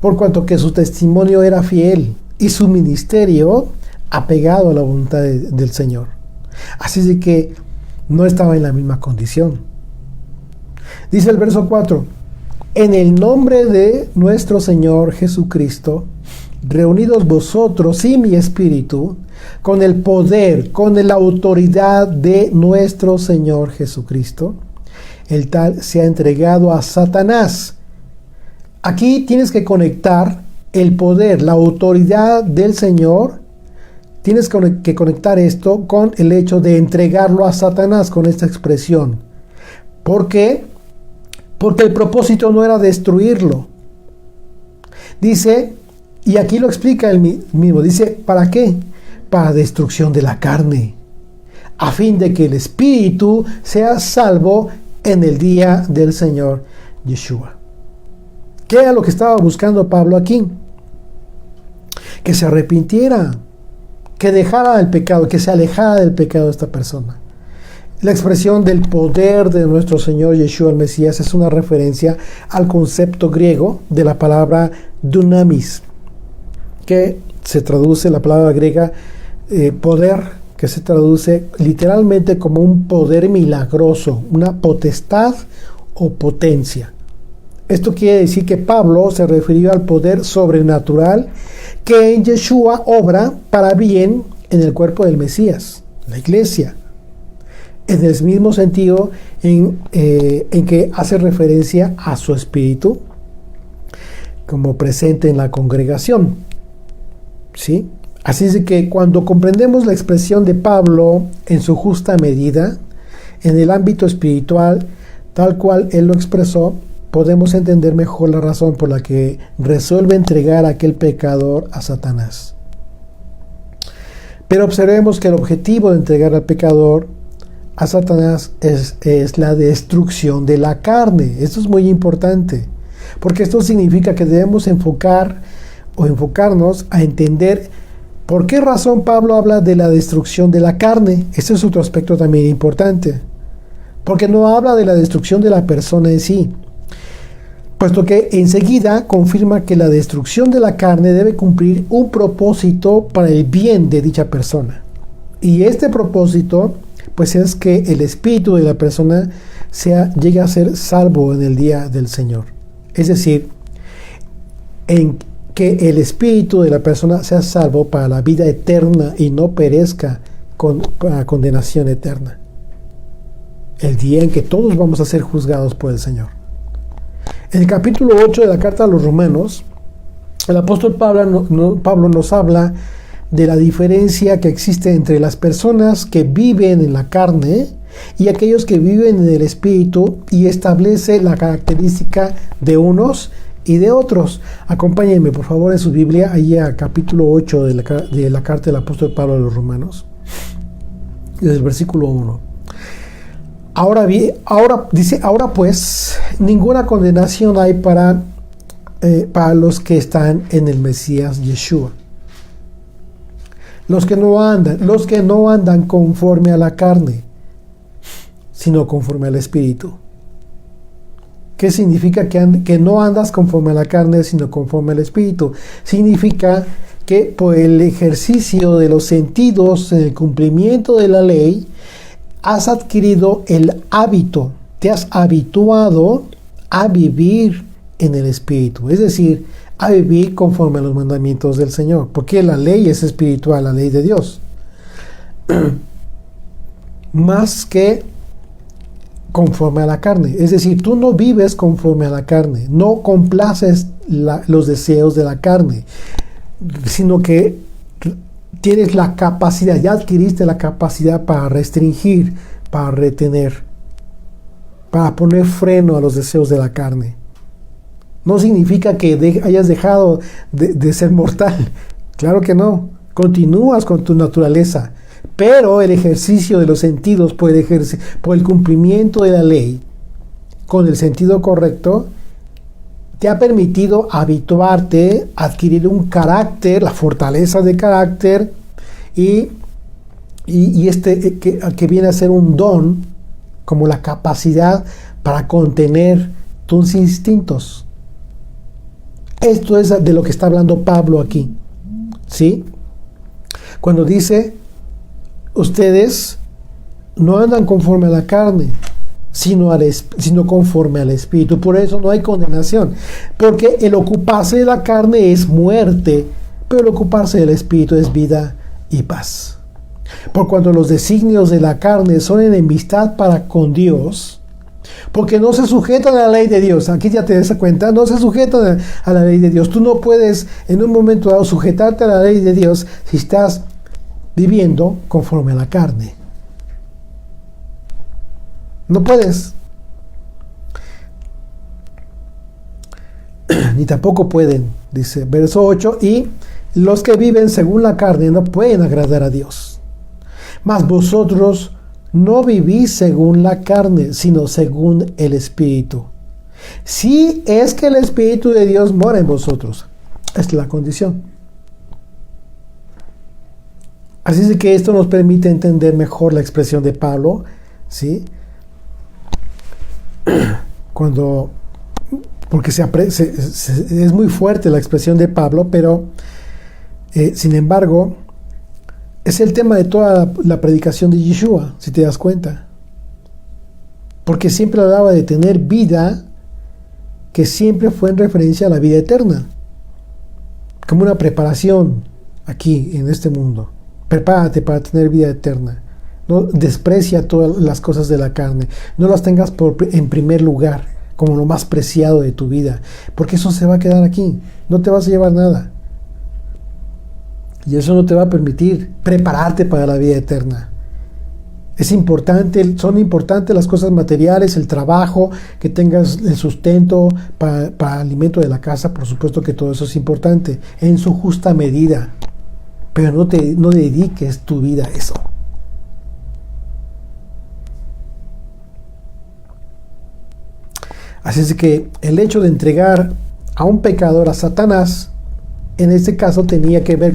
Speaker 1: por cuanto que su testimonio era fiel y su ministerio apegado a la voluntad del Señor. Así de que no estaba en la misma condición. Dice el verso 4: en el nombre de nuestro Señor Jesucristo, reunidos vosotros y mi espíritu, con el poder, con la autoridad de nuestro Señor Jesucristo, el tal se ha entregado a Satanás. Aquí tienes que conectar el poder, la autoridad del Señor. Tienes que conectar esto con el hecho de entregarlo a Satanás, con esta expresión. ¿Por qué? Porque el propósito no era destruirlo. Dice, y aquí lo explica él mismo, dice, ¿para qué? Para destrucción de la carne, a fin de que el espíritu sea salvo en el día del Señor Yeshua. ¿Qué era lo que estaba buscando Pablo aquí? Que se arrepintiera, que dejara el pecado, que se alejara del pecado de esta persona. La expresión del poder de nuestro Señor Yeshua el Mesías es una referencia al concepto griego de la palabra dunamis, que se traduce, la palabra griega poder, que se traduce literalmente como un poder milagroso, una potestad o potencia. Esto quiere decir que Pablo se refirió al poder sobrenatural que en Yeshua obra para bien en el cuerpo del Mesías, la iglesia. En el mismo sentido en que hace referencia a su espíritu como presente en la congregación. ¿Sí? Así es de que cuando comprendemos la expresión de Pablo en su justa medida, en el ámbito espiritual, tal cual él lo expresó, podemos entender mejor la razón por la que resuelve entregar a aquel pecador a Satanás. Pero observemos que el objetivo de entregar al pecador a Satanás es la destrucción de la carne. Esto es muy importante, porque esto significa que debemos enfocarnos a entender por qué razón Pablo habla de la destrucción de la carne. Este es otro aspecto también importante, porque no habla de la destrucción de la persona en sí, puesto que enseguida confirma que la destrucción de la carne debe cumplir un propósito para el bien de dicha persona. Y este propósito, pues, es que el espíritu de la persona llegue a ser salvo en el día del Señor. Es decir, en que el espíritu de la persona sea salvo para la vida eterna y no perezca con la condenación eterna. El día en que todos vamos a ser juzgados por el Señor. En el capítulo 8 de la carta a los Romanos, el apóstol Pablo nos habla de la diferencia que existe entre las personas que viven en la carne y aquellos que viven en el espíritu, y establece la característica de unos y de otros. Acompáñenme por favor en su Biblia, ahí a capítulo 8 de la carta del apóstol Pablo a los Romanos, desde el versículo 1. Ahora dice, ahora pues, ninguna condenación hay para los que están en el Mesías Yeshua. Los que no andan conforme a la carne, sino conforme al Espíritu. ¿Qué significa que no andas conforme a la carne, sino conforme al Espíritu? Significa que por el ejercicio de los sentidos, en el cumplimiento de la ley, has adquirido el hábito, te has habituado a vivir en el Espíritu, es decir, a vivir conforme a los mandamientos del Señor, porque la ley es espiritual, la ley de Dios, más que conforme a la carne. Es decir, tú no vives conforme a la carne, no complaces los deseos de la carne, sino que tienes la capacidad, ya adquiriste la capacidad para restringir, para retener. para poner freno a los deseos de la carne. No significa que hayas dejado de ser mortal. Claro que no. Continúas con tu naturaleza. Pero el ejercicio de los sentidos por el cumplimiento de la ley con el sentido correcto te ha permitido habituarte, adquirir un carácter, la fortaleza de carácter y que viene a ser un don, como la capacidad para contener tus instintos. Esto es de lo que está hablando Pablo aquí, ¿sí? Cuando dice, ustedes no andan conforme a la carne, sino conforme al Espíritu. Por eso no hay condenación, porque el ocuparse de la carne es muerte, pero el ocuparse del Espíritu es vida y paz. Por cuanto los designios de la carne son enemistad para con Dios, porque no se sujetan a la ley de Dios. Aquí ya te das cuenta, no se sujetan a la ley de Dios. Tú no puedes en un momento dado sujetarte a la ley de Dios si estás viviendo conforme a la carne. No puedes. Ni tampoco pueden, dice verso 8, y los que viven según la carne no pueden agradar a Dios. Mas vosotros no vivís según la carne, sino según el Espíritu. Si es que el Espíritu de Dios mora en vosotros. Esta es la condición. Así es que esto nos permite entender mejor la expresión de Pablo, ¿sí? Porque es muy fuerte la expresión de Pablo, pero sin embargo es el tema de toda la predicación de Yeshua, si te das cuenta, porque siempre hablaba de tener vida, que siempre fue en referencia a la vida eterna, como una preparación aquí en este mundo. Prepárate para tener vida eterna. No desprecia todas las cosas de la carne. No las tengas en primer lugar, como lo más preciado de tu vida, porque eso se va a quedar aquí. No te vas a llevar nada. Y eso no te va a permitir prepararte para la vida eterna. Son importantes las cosas materiales, el trabajo, que tengas el sustento para alimento de la casa. Por supuesto que todo eso es importante, en su justa medida. Pero no dediques tu vida a eso. Así es que el hecho de entregar a un pecador a Satanás, en este caso tenía que ver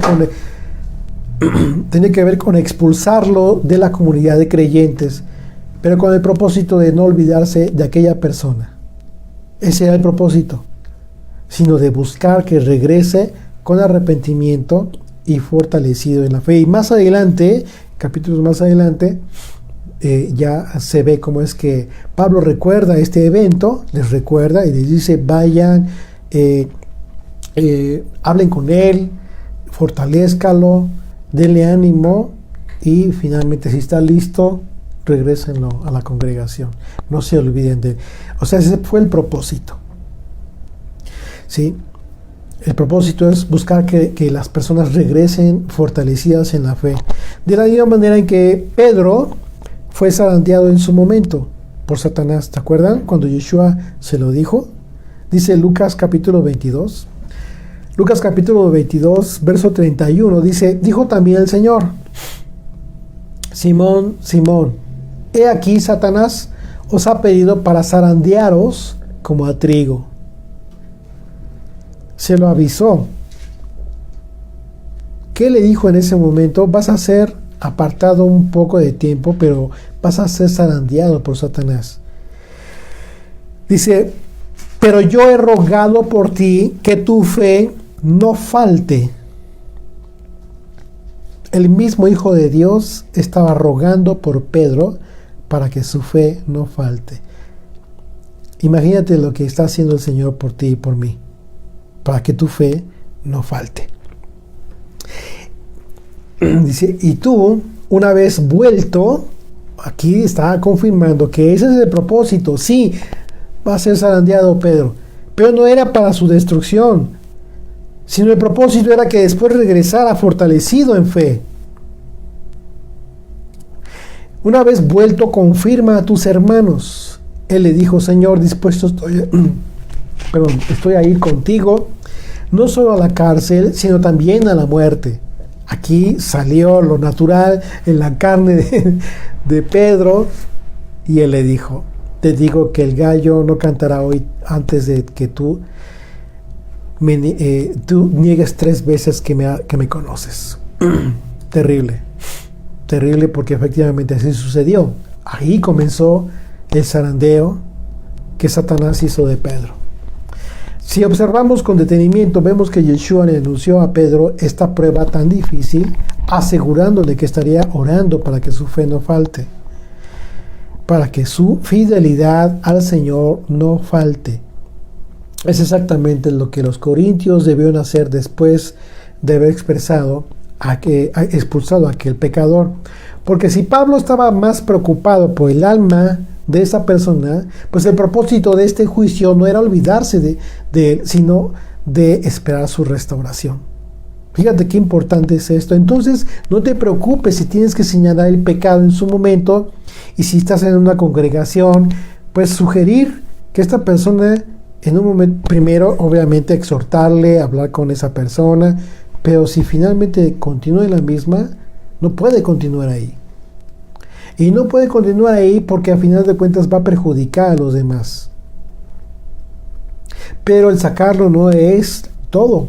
Speaker 1: con expulsarlo de la comunidad de creyentes, pero con el propósito de no olvidarse de aquella persona. Ese era el propósito, sino de buscar que regrese con arrepentimiento y fortalecido en la fe. Y más adelante, capítulos más adelante, ya se ve cómo es que Pablo recuerda este evento, les recuerda y les dice, vayan, hablen con él, fortalézcalo, denle ánimo y finalmente, si está listo, regrésenlo a la congregación. No se olviden de él. O sea, ese fue el propósito. ¿Sí? El propósito es buscar que las personas regresen fortalecidas en la fe. De la misma manera en que Pedro fue zarandeado en su momento por Satanás. ¿Te acuerdan? Cuando Yeshua se lo dijo. Dice Lucas capítulo 22. Lucas capítulo 22, verso 31. Dice, dijo también el Señor, Simón, Simón, he aquí Satanás os ha pedido para zarandearos como a trigo. Se lo avisó. ¿Qué le dijo en ese momento? Vas a ser apartado un poco de tiempo, pero vas a ser zarandeado por Satanás. Dice, pero yo he rogado por ti que tu fe no falte. El mismo Hijo de Dios estaba rogando por Pedro para que su fe no falte. Imagínate lo que está haciendo el Señor por ti y por mí, para que tu fe no falte. Dice, y tú, una vez vuelto, aquí está confirmando que ese es el propósito. Sí, va a ser zarandeado Pedro, pero no era para su destrucción, sino el propósito era que después regresara fortalecido en fe. Una vez vuelto, confirma a tus hermanos Él le dijo: Señor, dispuesto estoy, estoy a ir contigo, no solo a la cárcel, sino también a la muerte. Aquí salió lo natural en la carne de Pedro, y él le dijo: te digo que el gallo no cantará hoy antes de que tú niegues 3 veces que me conoces. Terrible, terrible, porque efectivamente así sucedió. Ahí comenzó el zarandeo que Satanás hizo de Pedro. Si observamos con detenimiento, vemos que Yeshua le anunció a Pedro esta prueba tan difícil, asegurándole que estaría orando para que su fe no falte, para que su fidelidad al Señor no falte. Es exactamente lo que los corintios debieron hacer después de haber expulsado a aquel pecador. Porque si Pablo estaba más preocupado por el alma de esa persona, pues el propósito de este juicio no era olvidarse de él, sino de esperar su restauración. Fíjate qué importante es esto. Entonces, no te preocupes si tienes que señalar el pecado en su momento, y si estás en una congregación, pues sugerir que esta persona, en un momento, primero, obviamente, exhortarle, hablar con esa persona, pero si finalmente continúa en la misma, no puede continuar ahí. Y no puede continuar ahí porque a final de cuentas va a perjudicar a los demás. Pero el sacarlo no es todo.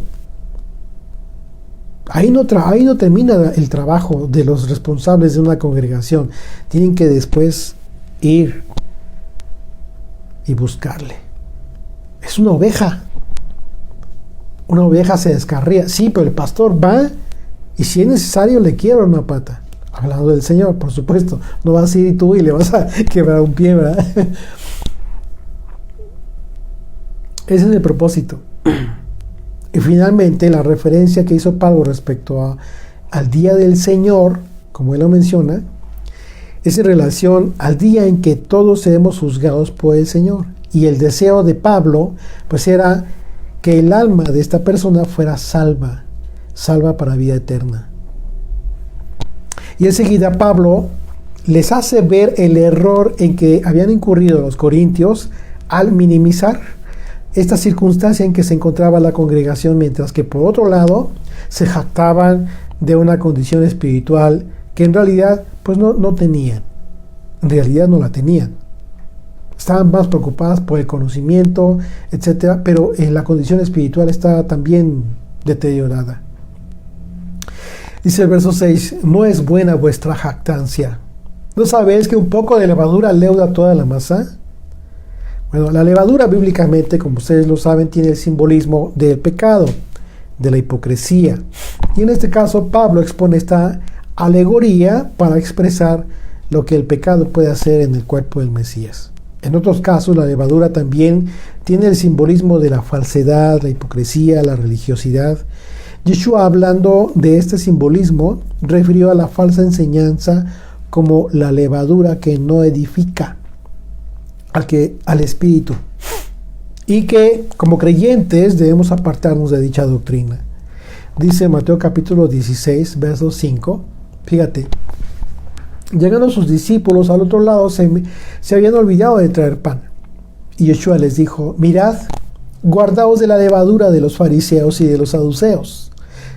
Speaker 1: Ahí no termina el trabajo de los responsables de una congregación. Tienen que después ir y buscarle. Es una oveja. Una oveja se descarría. Sí, pero el pastor va y si es necesario le quiebra una pata. Hablando del Señor, por supuesto. No vas a ir tú y le vas a quebrar un pie, ¿verdad? Ese es el propósito. Y finalmente, la referencia que hizo Pablo respecto al día del Señor, como él lo menciona, es en relación al día en que todos seremos juzgados por el Señor. Y el deseo de Pablo, pues era que el alma de esta persona fuera salva para vida eterna. Y enseguida Pablo les hace ver el error en que habían incurrido los corintios al minimizar esta circunstancia en que se encontraba la congregación, mientras que por otro lado se jactaban de una condición espiritual que en realidad pues no tenían. En realidad no la tenían. Estaban más preocupadas por el conocimiento, etcétera, pero en la condición espiritual estaba también deteriorada. Dice el verso 6: no es buena vuestra jactancia. ¿No sabéis que un poco de levadura leuda toda la masa? Bueno, la levadura bíblicamente, como ustedes lo saben, tiene el simbolismo del pecado, de la hipocresía. Y en este caso Pablo expone esta alegoría para expresar lo que el pecado puede hacer en el cuerpo del Mesías. En otros casos, la levadura también tiene el simbolismo de la falsedad, la hipocresía, la religiosidad. Yeshua, hablando de este simbolismo, refirió a la falsa enseñanza como la levadura que no edifica al espíritu, y que como creyentes debemos apartarnos de dicha doctrina. Dice Mateo capítulo 16, verso 5, fíjate: llegando sus discípulos al otro lado, se habían olvidado de traer pan. Y Yeshua les dijo: mirad, guardaos de la levadura de los fariseos y de los saduceos.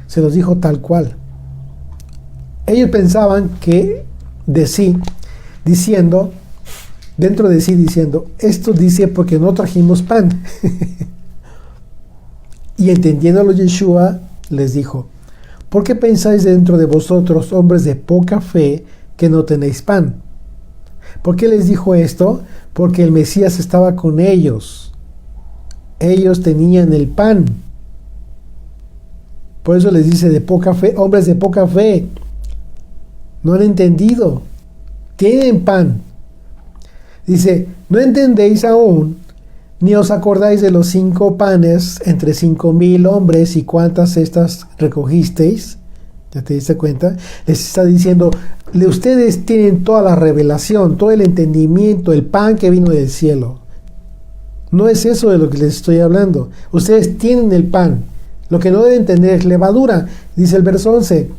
Speaker 1: Se los dijo tal cual. Ellos pensaban que dentro de sí diciendo, esto dice porque no trajimos pan. Y entendiéndolo Yeshua les dijo: ¿por qué pensáis dentro de vosotros, hombres de poca fe, que no tenéis pan? ¿Por qué les dijo esto? Porque el Mesías estaba con ellos. Ellos tenían el pan. Por eso les dice de poca fe, hombres de poca fe. No han entendido. Tienen pan. Dice: ¿no entendéis aún, ni os acordáis de los 5 panes entre 5,000 hombres y cuántas cestas recogisteis? ¿Ya te diste cuenta? Les está diciendo, ustedes tienen toda la revelación, todo el entendimiento, el pan que vino del cielo. No es eso de lo que les estoy hablando. Ustedes tienen el pan. Lo que no deben tener es levadura. Dice el verso 11: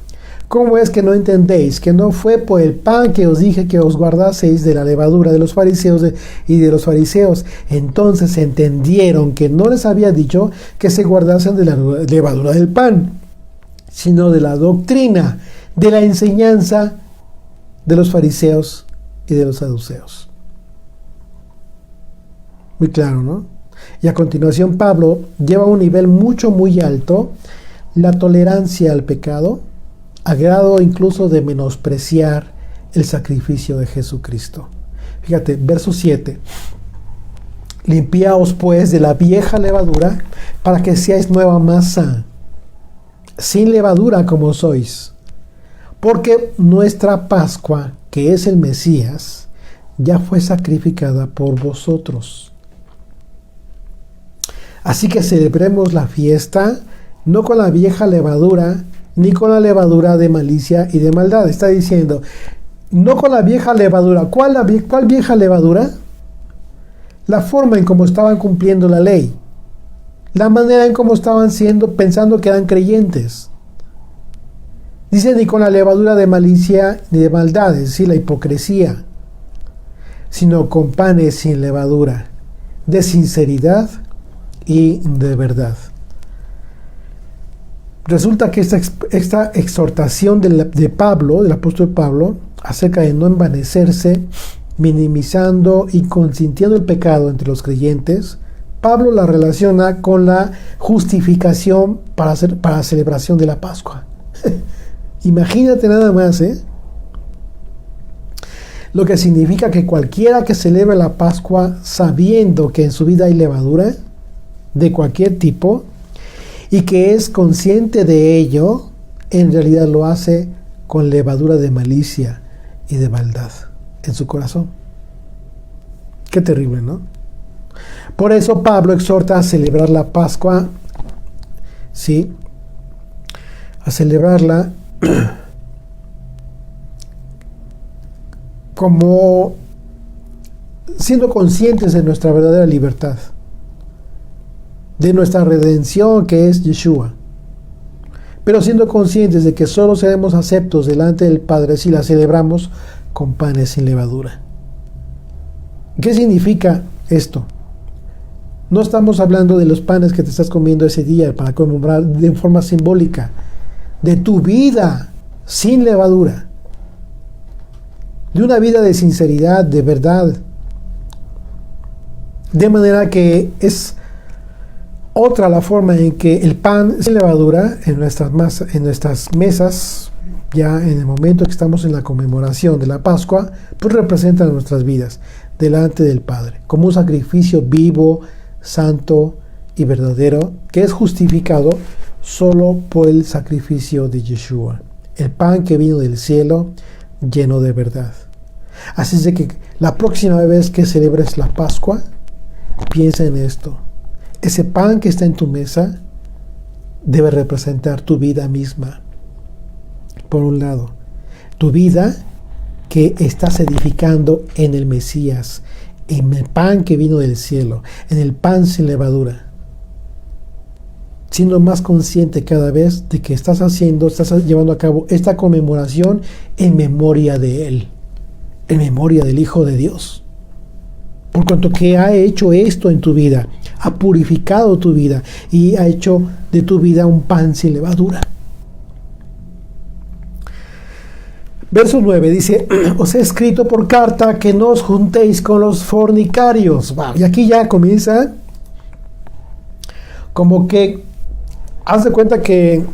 Speaker 1: ¿Cómo es que no entendéis que no fue por el pan que os dije que os guardaseis de la levadura de los fariseos y de los fariseos? Entonces entendieron que no les había dicho que se guardasen de la levadura del pan, sino de la doctrina, de la enseñanza de los fariseos y de los saduceos. Muy claro, ¿no? Y a continuación Pablo lleva a un nivel muy alto la tolerancia al pecado, a grado incluso de menospreciar el sacrificio de Jesucristo. Fíjate, verso 7. Limpiaos pues de la vieja levadura para que seáis nueva masa, sin levadura como sois. Porque nuestra Pascua, que es el Mesías, ya fue sacrificada por vosotros. Así que celebremos la fiesta, no con la vieja levadura, ni con la levadura de malicia y de maldad. Está diciendo, no con la vieja levadura. ¿Cuál vieja levadura? La forma en cómo estaban cumpliendo la ley. La manera en cómo estaban pensando que eran creyentes. Dice, ni con la levadura de malicia ni de maldad, es decir, la hipocresía, sino con panes sin levadura, de sinceridad y de verdad. Resulta que esta exhortación de Pablo, del apóstol Pablo, acerca de no envanecerse, minimizando y consintiendo el pecado entre los creyentes, Pablo la relaciona con la justificación para la celebración de la Pascua. Imagínate nada más, ¿eh? Lo que significa que cualquiera que celebre la Pascua sabiendo que en su vida hay levadura de cualquier tipo, y que es consciente de ello, en realidad lo hace con levadura de malicia y de maldad en su corazón. Qué terrible, ¿no? Por eso Pablo exhorta a celebrar la Pascua, ¿sí? A celebrarla como siendo conscientes de nuestra verdadera libertad, de nuestra redención que es Yeshua, pero siendo conscientes de que solo seremos aceptos delante del Padre si la celebramos con panes sin levadura. ¿Qué significa esto? No estamos hablando de los panes que te estás comiendo ese día para conmemorar de forma simbólica, de tu vida sin levadura, de una vida de sinceridad, de verdad, de manera que es otra la forma en que el pan sin levadura en nuestras mesas, ya en el momento que estamos en la conmemoración de la Pascua, pues representa nuestras vidas delante del Padre, como un sacrificio vivo, santo y verdadero, que es justificado solo por el sacrificio de Yeshua, el pan que vino del cielo lleno de verdad. Así es de que la próxima vez que celebres la Pascua, piensa en esto. Ese pan que está en tu mesa debe representar tu vida misma. Por un lado, tu vida que estás edificando en el Mesías, en el pan que vino del cielo, en el pan sin levadura. Siendo más consciente cada vez de que estás llevando a cabo esta conmemoración en memoria de Él, en memoria del Hijo de Dios. Por cuanto que ha hecho esto en tu vida, ha purificado tu vida y ha hecho de tu vida un pan sin levadura. Verso 9 dice, os he escrito por carta que no os juntéis con los fornicarios. Y aquí ya comienza como que, haz de cuenta que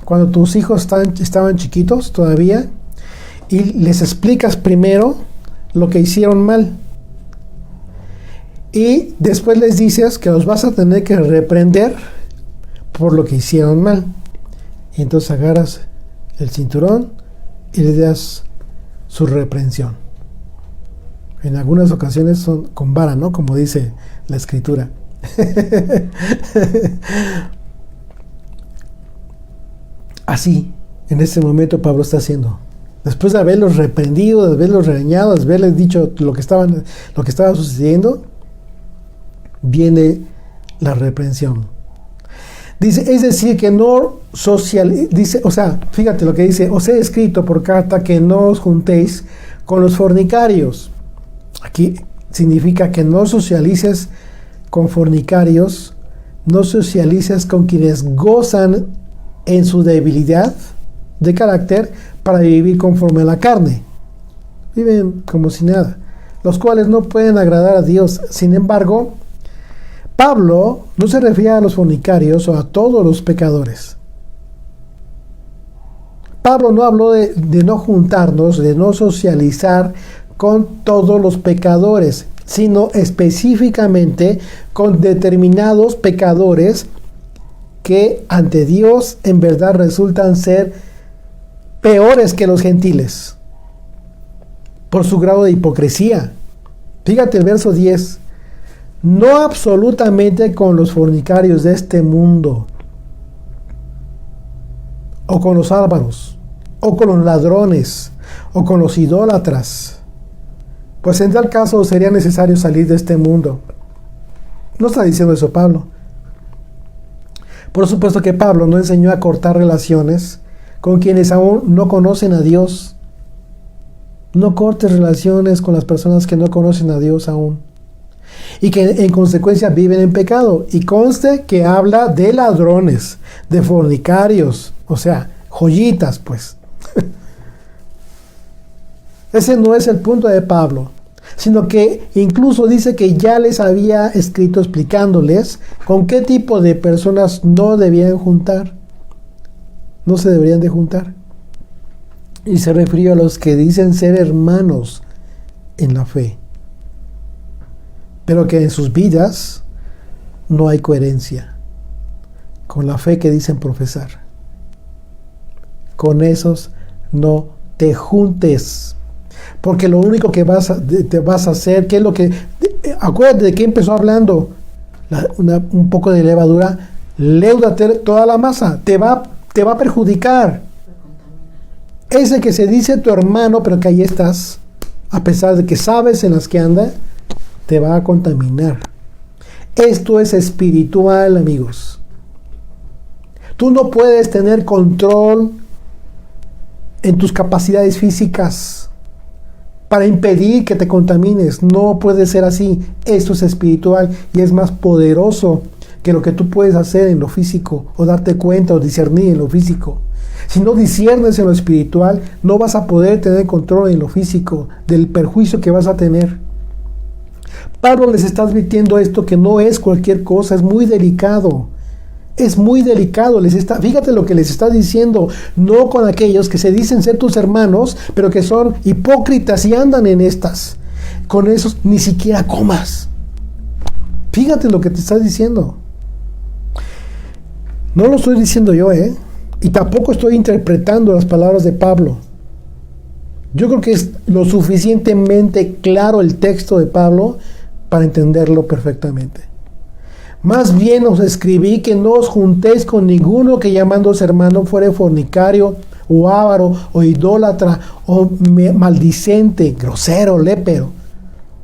Speaker 1: cuando tus hijos estaban chiquitos todavía y les explicas primero lo que hicieron mal. Y después les dices que los vas a tener que reprender por lo que hicieron mal. Y entonces agarras el cinturón y le das su reprensión. En algunas ocasiones son con vara, ¿no? Como dice la Escritura. Así, en este momento Pablo está haciendo. Después de haberlos reprendido, de haberlos regañado, de haberles dicho lo que estaba sucediendo, viene la reprensión. Dice, es decir, que no dice, o sea, fíjate lo que dice, os he escrito por carta que no os juntéis con los fornicarios. Aquí significa que no socialices con fornicarios, no socialices con quienes gozan en su debilidad de carácter para vivir conforme a la carne. Viven como si nada, los cuales no pueden agradar a Dios. Sin embargo, Pablo no se refiere a los fornicarios o a todos los pecadores. Pablo no habló de no juntarnos, de no socializar con todos los pecadores, sino específicamente con determinados pecadores que ante Dios en verdad resultan ser peores que los gentiles por su grado de hipocresía. Fíjate el verso 10. No absolutamente con los fornicarios de este mundo, o con los álvaros, o con los ladrones, o con los idólatras, pues en tal caso sería necesario salir de este mundo. No está diciendo eso Pablo. Por supuesto que Pablo no enseñó a cortar relaciones con quienes aún no conocen a Dios. No cortes relaciones con las personas que no conocen a Dios aún y que en consecuencia viven en pecado. Y conste que habla de ladrones, de fornicarios, o sea, joyitas, pues. Ese no es el punto de Pablo, sino que incluso dice que ya les había escrito explicándoles con qué tipo de personas no debían juntar, no se deberían de juntar. Y se refirió a los que dicen ser hermanos en la fe, pero que en sus vidas no hay coherencia con la fe que dicen profesar. Con esos no te juntes, porque lo único que te vas a hacer, ¿qué es lo que? Acuérdate de que empezó hablando, un poco de levadura, léudate toda la masa, te va a perjudicar. Ese que se dice tu hermano, pero que ahí estás, a pesar de que sabes en las que anda, te va a contaminar. Esto es espiritual, amigos. Tú no puedes tener control en tus capacidades físicas para impedir que te contamines. No puede ser así. Esto es espiritual y es más poderoso que lo que tú puedes hacer en lo físico o darte cuenta o discernir en lo físico. Si no disciernes en lo espiritual, no vas a poder tener control en lo físico del perjuicio que vas a tener. Pablo les está advirtiendo esto, que no es cualquier cosa, es muy delicado. Es muy delicado. Fíjate lo que les está diciendo, no con aquellos que se dicen ser tus hermanos, pero que son hipócritas y andan en estas. Con esos ni siquiera comas. Fíjate lo que te está diciendo. No lo estoy diciendo yo, y tampoco estoy interpretando las palabras de Pablo. Yo creo que es lo suficientemente claro el texto de Pablo para entenderlo perfectamente. Más bien os escribí que no os juntéis con ninguno que llamándose hermano fuere fornicario, o avaro, o idólatra, o maldicente, grosero, lépero,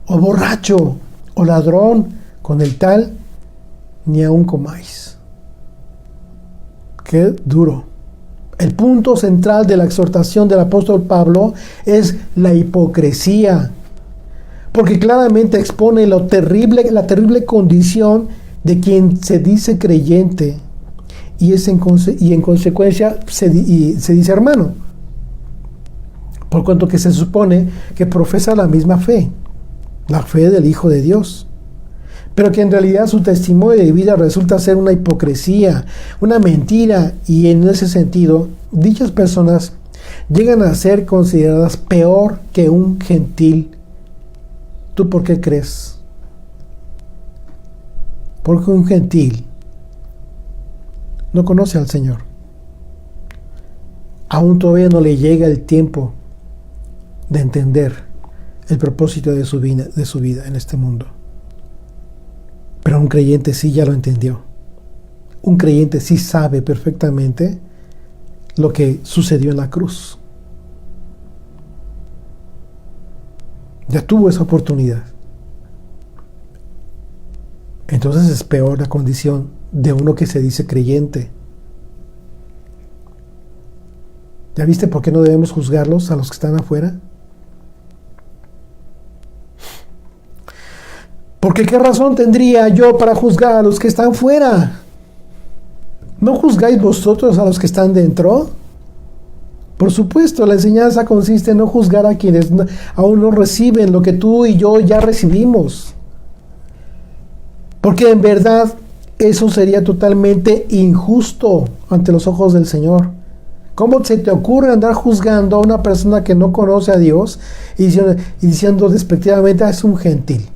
Speaker 1: o borracho, o ladrón, con el tal ni aun comáis. Qué duro. El punto central de la exhortación del apóstol Pablo es la hipocresía, porque claramente expone la terrible condición de quien se dice creyente y en consecuencia se dice hermano, por cuanto que se supone que profesa la misma fe, la fe del Hijo de Dios, pero que en realidad su testimonio de vida resulta ser una hipocresía, una mentira, y en ese sentido, dichas personas llegan a ser consideradas peor que un gentil. ¿Tú por qué crees? Porque un gentil no conoce al Señor. Aún todavía no le llega el tiempo de entender el propósito de su vida en este mundo. Pero un creyente sí ya lo entendió. Un creyente sí sabe perfectamente lo que sucedió en la cruz. Ya tuvo esa oportunidad. Entonces es peor la condición de uno que se dice creyente. ¿Ya viste por qué no debemos juzgarlos a los que están afuera? Porque ¿qué razón tendría yo para juzgar a los que están fuera? ¿No juzgáis vosotros a los que están dentro? Por supuesto, la enseñanza consiste en no juzgar a quienes aún no reciben lo que tú y yo ya recibimos. Porque en verdad eso sería totalmente injusto ante los ojos del Señor. ¿Cómo se te ocurre andar juzgando a una persona que no conoce a Dios y diciendo despectivamente, es un gentil?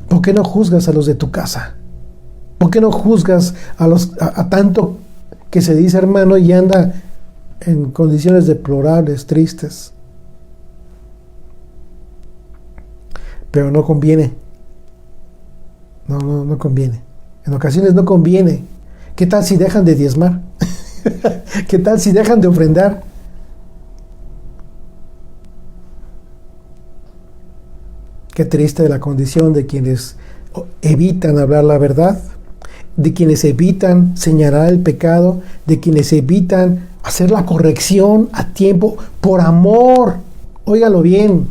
Speaker 1: ¿Por qué no juzgas a los de tu casa? ¿Por qué no juzgas a tanto que se dice hermano y anda en condiciones deplorables, tristes? Pero no conviene. No conviene. En ocasiones no conviene. ¿Qué tal si dejan de diezmar? ¿Qué tal si dejan de ofrendar? Qué triste la condición de quienes evitan hablar la verdad, de quienes evitan señalar el pecado, de quienes evitan hacer la corrección a tiempo, por amor. Óigalo bien,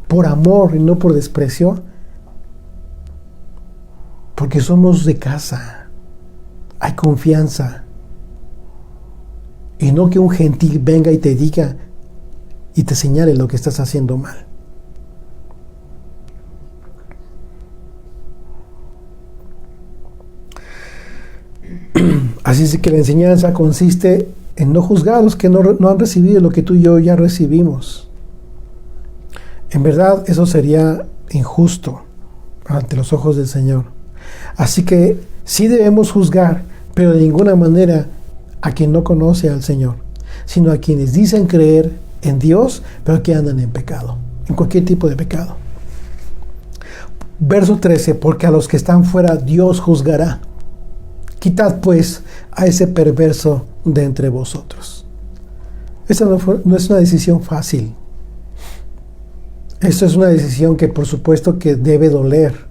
Speaker 1: por amor y no por desprecio. Porque somos de casa. Hay confianza. Y no que un gentil venga y te diga y te señale lo que estás haciendo mal. Así es que la enseñanza consiste en no juzgar a los que no han recibido lo que tú y yo ya recibimos. En verdad, eso sería injusto ante los ojos del Señor. Así que sí debemos juzgar, pero de ninguna manera a quien no conoce al Señor, sino a quienes dicen creer en Dios, pero que andan en pecado, en cualquier tipo de pecado. Verso 13, porque a los que están fuera Dios juzgará. Quitad pues a ese perverso de entre vosotros. Esa no es una decisión fácil. Esto es una decisión que por supuesto que debe doler,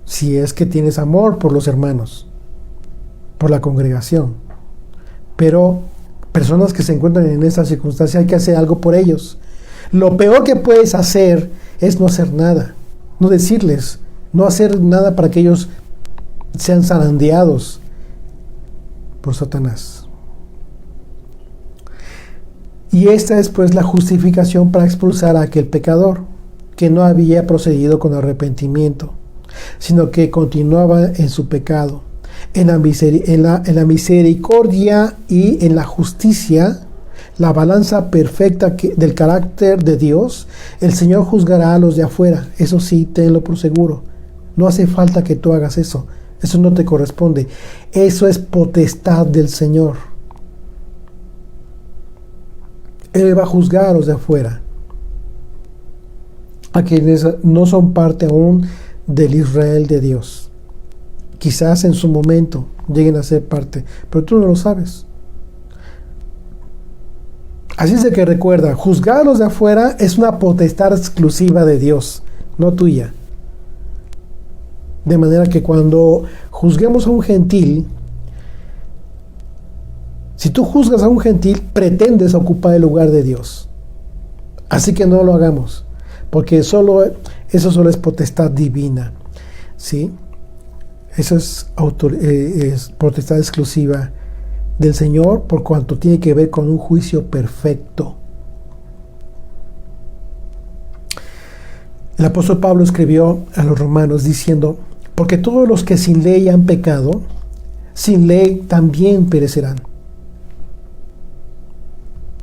Speaker 1: si es que tienes amor por los hermanos, por la congregación. Pero personas que se encuentran en esta circunstancia, hay que hacer algo por ellos. Lo peor que puedes hacer es no hacer nada, no decirles, no hacer nada para que ellos sean zarandeados por Satanás. Y esta es pues la justificación para expulsar a aquel pecador que no había procedido con arrepentimiento, sino que continuaba en su pecado. En la misericordia y en la justicia, la balanza perfecta del carácter de Dios, el Señor juzgará a los de afuera. Eso sí, tenlo por seguro. No hace falta que tú hagas eso. Eso no te corresponde. Eso es potestad del Señor. Él va a juzgar a los de afuera, a quienes no son parte aún del Israel de Dios. Quizás en su momento lleguen a ser parte, pero tú no lo sabes. Así es de que recuerda, juzgar a los de afuera es una potestad exclusiva de Dios, no tuya. De manera que cuando juzguemos a un gentil, si tú juzgas a un gentil, pretendes ocupar el lugar de Dios. Así que no lo hagamos, porque eso solo es potestad divina, ¿sí? Eso es potestad exclusiva del Señor, por cuanto tiene que ver con un juicio perfecto. El apóstol Pablo escribió a los romanos diciendo: porque todos los que sin ley han pecado, sin ley también perecerán.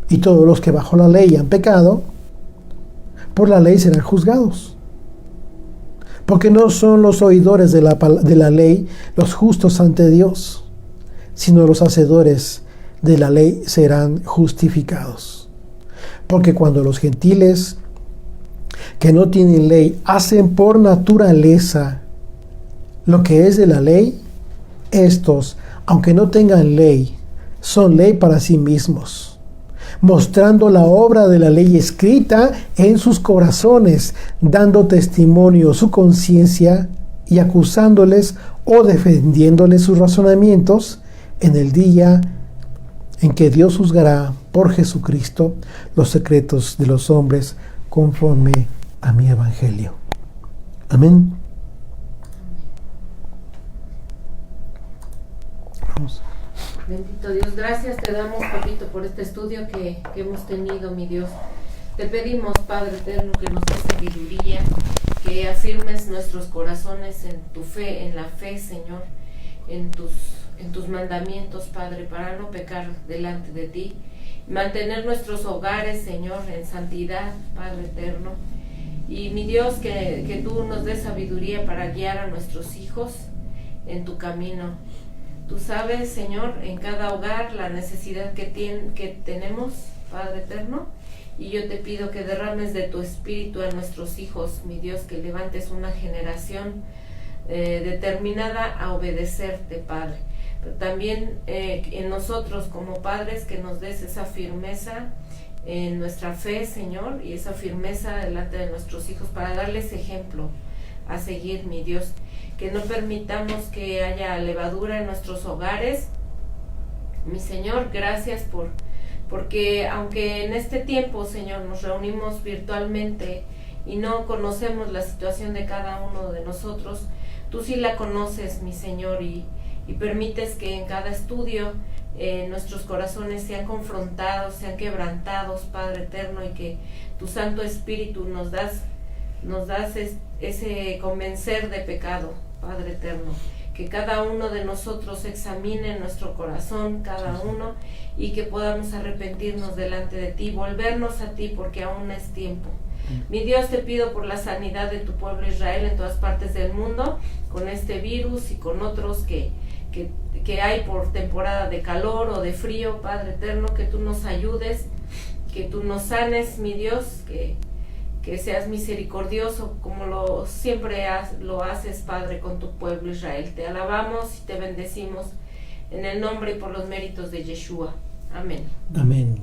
Speaker 1: Y todos los que bajo la ley han pecado, por la ley serán juzgados. Porque no son los oidores de la ley los justos ante Dios, sino los hacedores de la ley serán justificados. Porque cuando los gentiles que no tienen ley hacen por naturaleza lo que es de la ley, estos, aunque no tengan ley, son ley para sí mismos, mostrando la obra de la ley escrita en sus corazones, dando testimonio su conciencia y acusándoles o defendiéndoles sus razonamientos en el día en que Dios juzgará por Jesucristo los secretos de los hombres conforme a mi evangelio. Amén. Vamos.
Speaker 2: Bendito Dios, gracias te damos, papito, por este estudio que hemos tenido, mi Dios. Te pedimos, Padre eterno, que nos des sabiduría, que afirmes nuestros corazones en tu fe, en la fe, Señor, en tus mandamientos, Padre, para no pecar delante de ti, mantener nuestros hogares, Señor, en santidad, Padre eterno. Y mi Dios, que tú nos des sabiduría para guiar a nuestros hijos en tu camino. Tú sabes, Señor, en cada hogar la necesidad que tenemos, Padre eterno, y yo te pido que derrames de tu espíritu a nuestros hijos, mi Dios, que levantes una generación determinada a obedecerte, Padre. Pero también en nosotros como padres, que nos des esa firmeza en nuestra fe, Señor, y esa firmeza delante de nuestros hijos para darles ejemplo a seguir, mi Dios. Que no permitamos que haya levadura en nuestros hogares. Mi Señor, gracias porque aunque en este tiempo, Señor, nos reunimos virtualmente y no conocemos la situación de cada uno de nosotros, tú sí la conoces, mi Señor, y permites que en cada estudio nuestros corazones sean confrontados, sean quebrantados, Padre eterno, y que tu Santo Espíritu nos das ese convencer de pecado, Padre eterno. Que cada uno de nosotros examine nuestro corazón, cada uno, y que podamos arrepentirnos delante de ti, volvernos a ti, porque aún es tiempo. Mi Dios, te pido por la sanidad de tu pueblo Israel en todas partes del mundo, con este virus y con otros que hay por temporada de calor o de frío, Padre eterno, que tú nos ayudes, que tú nos sanes, mi Dios, que seas misericordioso como siempre lo haces, Padre, con tu pueblo Israel. Te alabamos y te bendecimos en el nombre y por los méritos de Yeshua. Amén.
Speaker 1: Amén.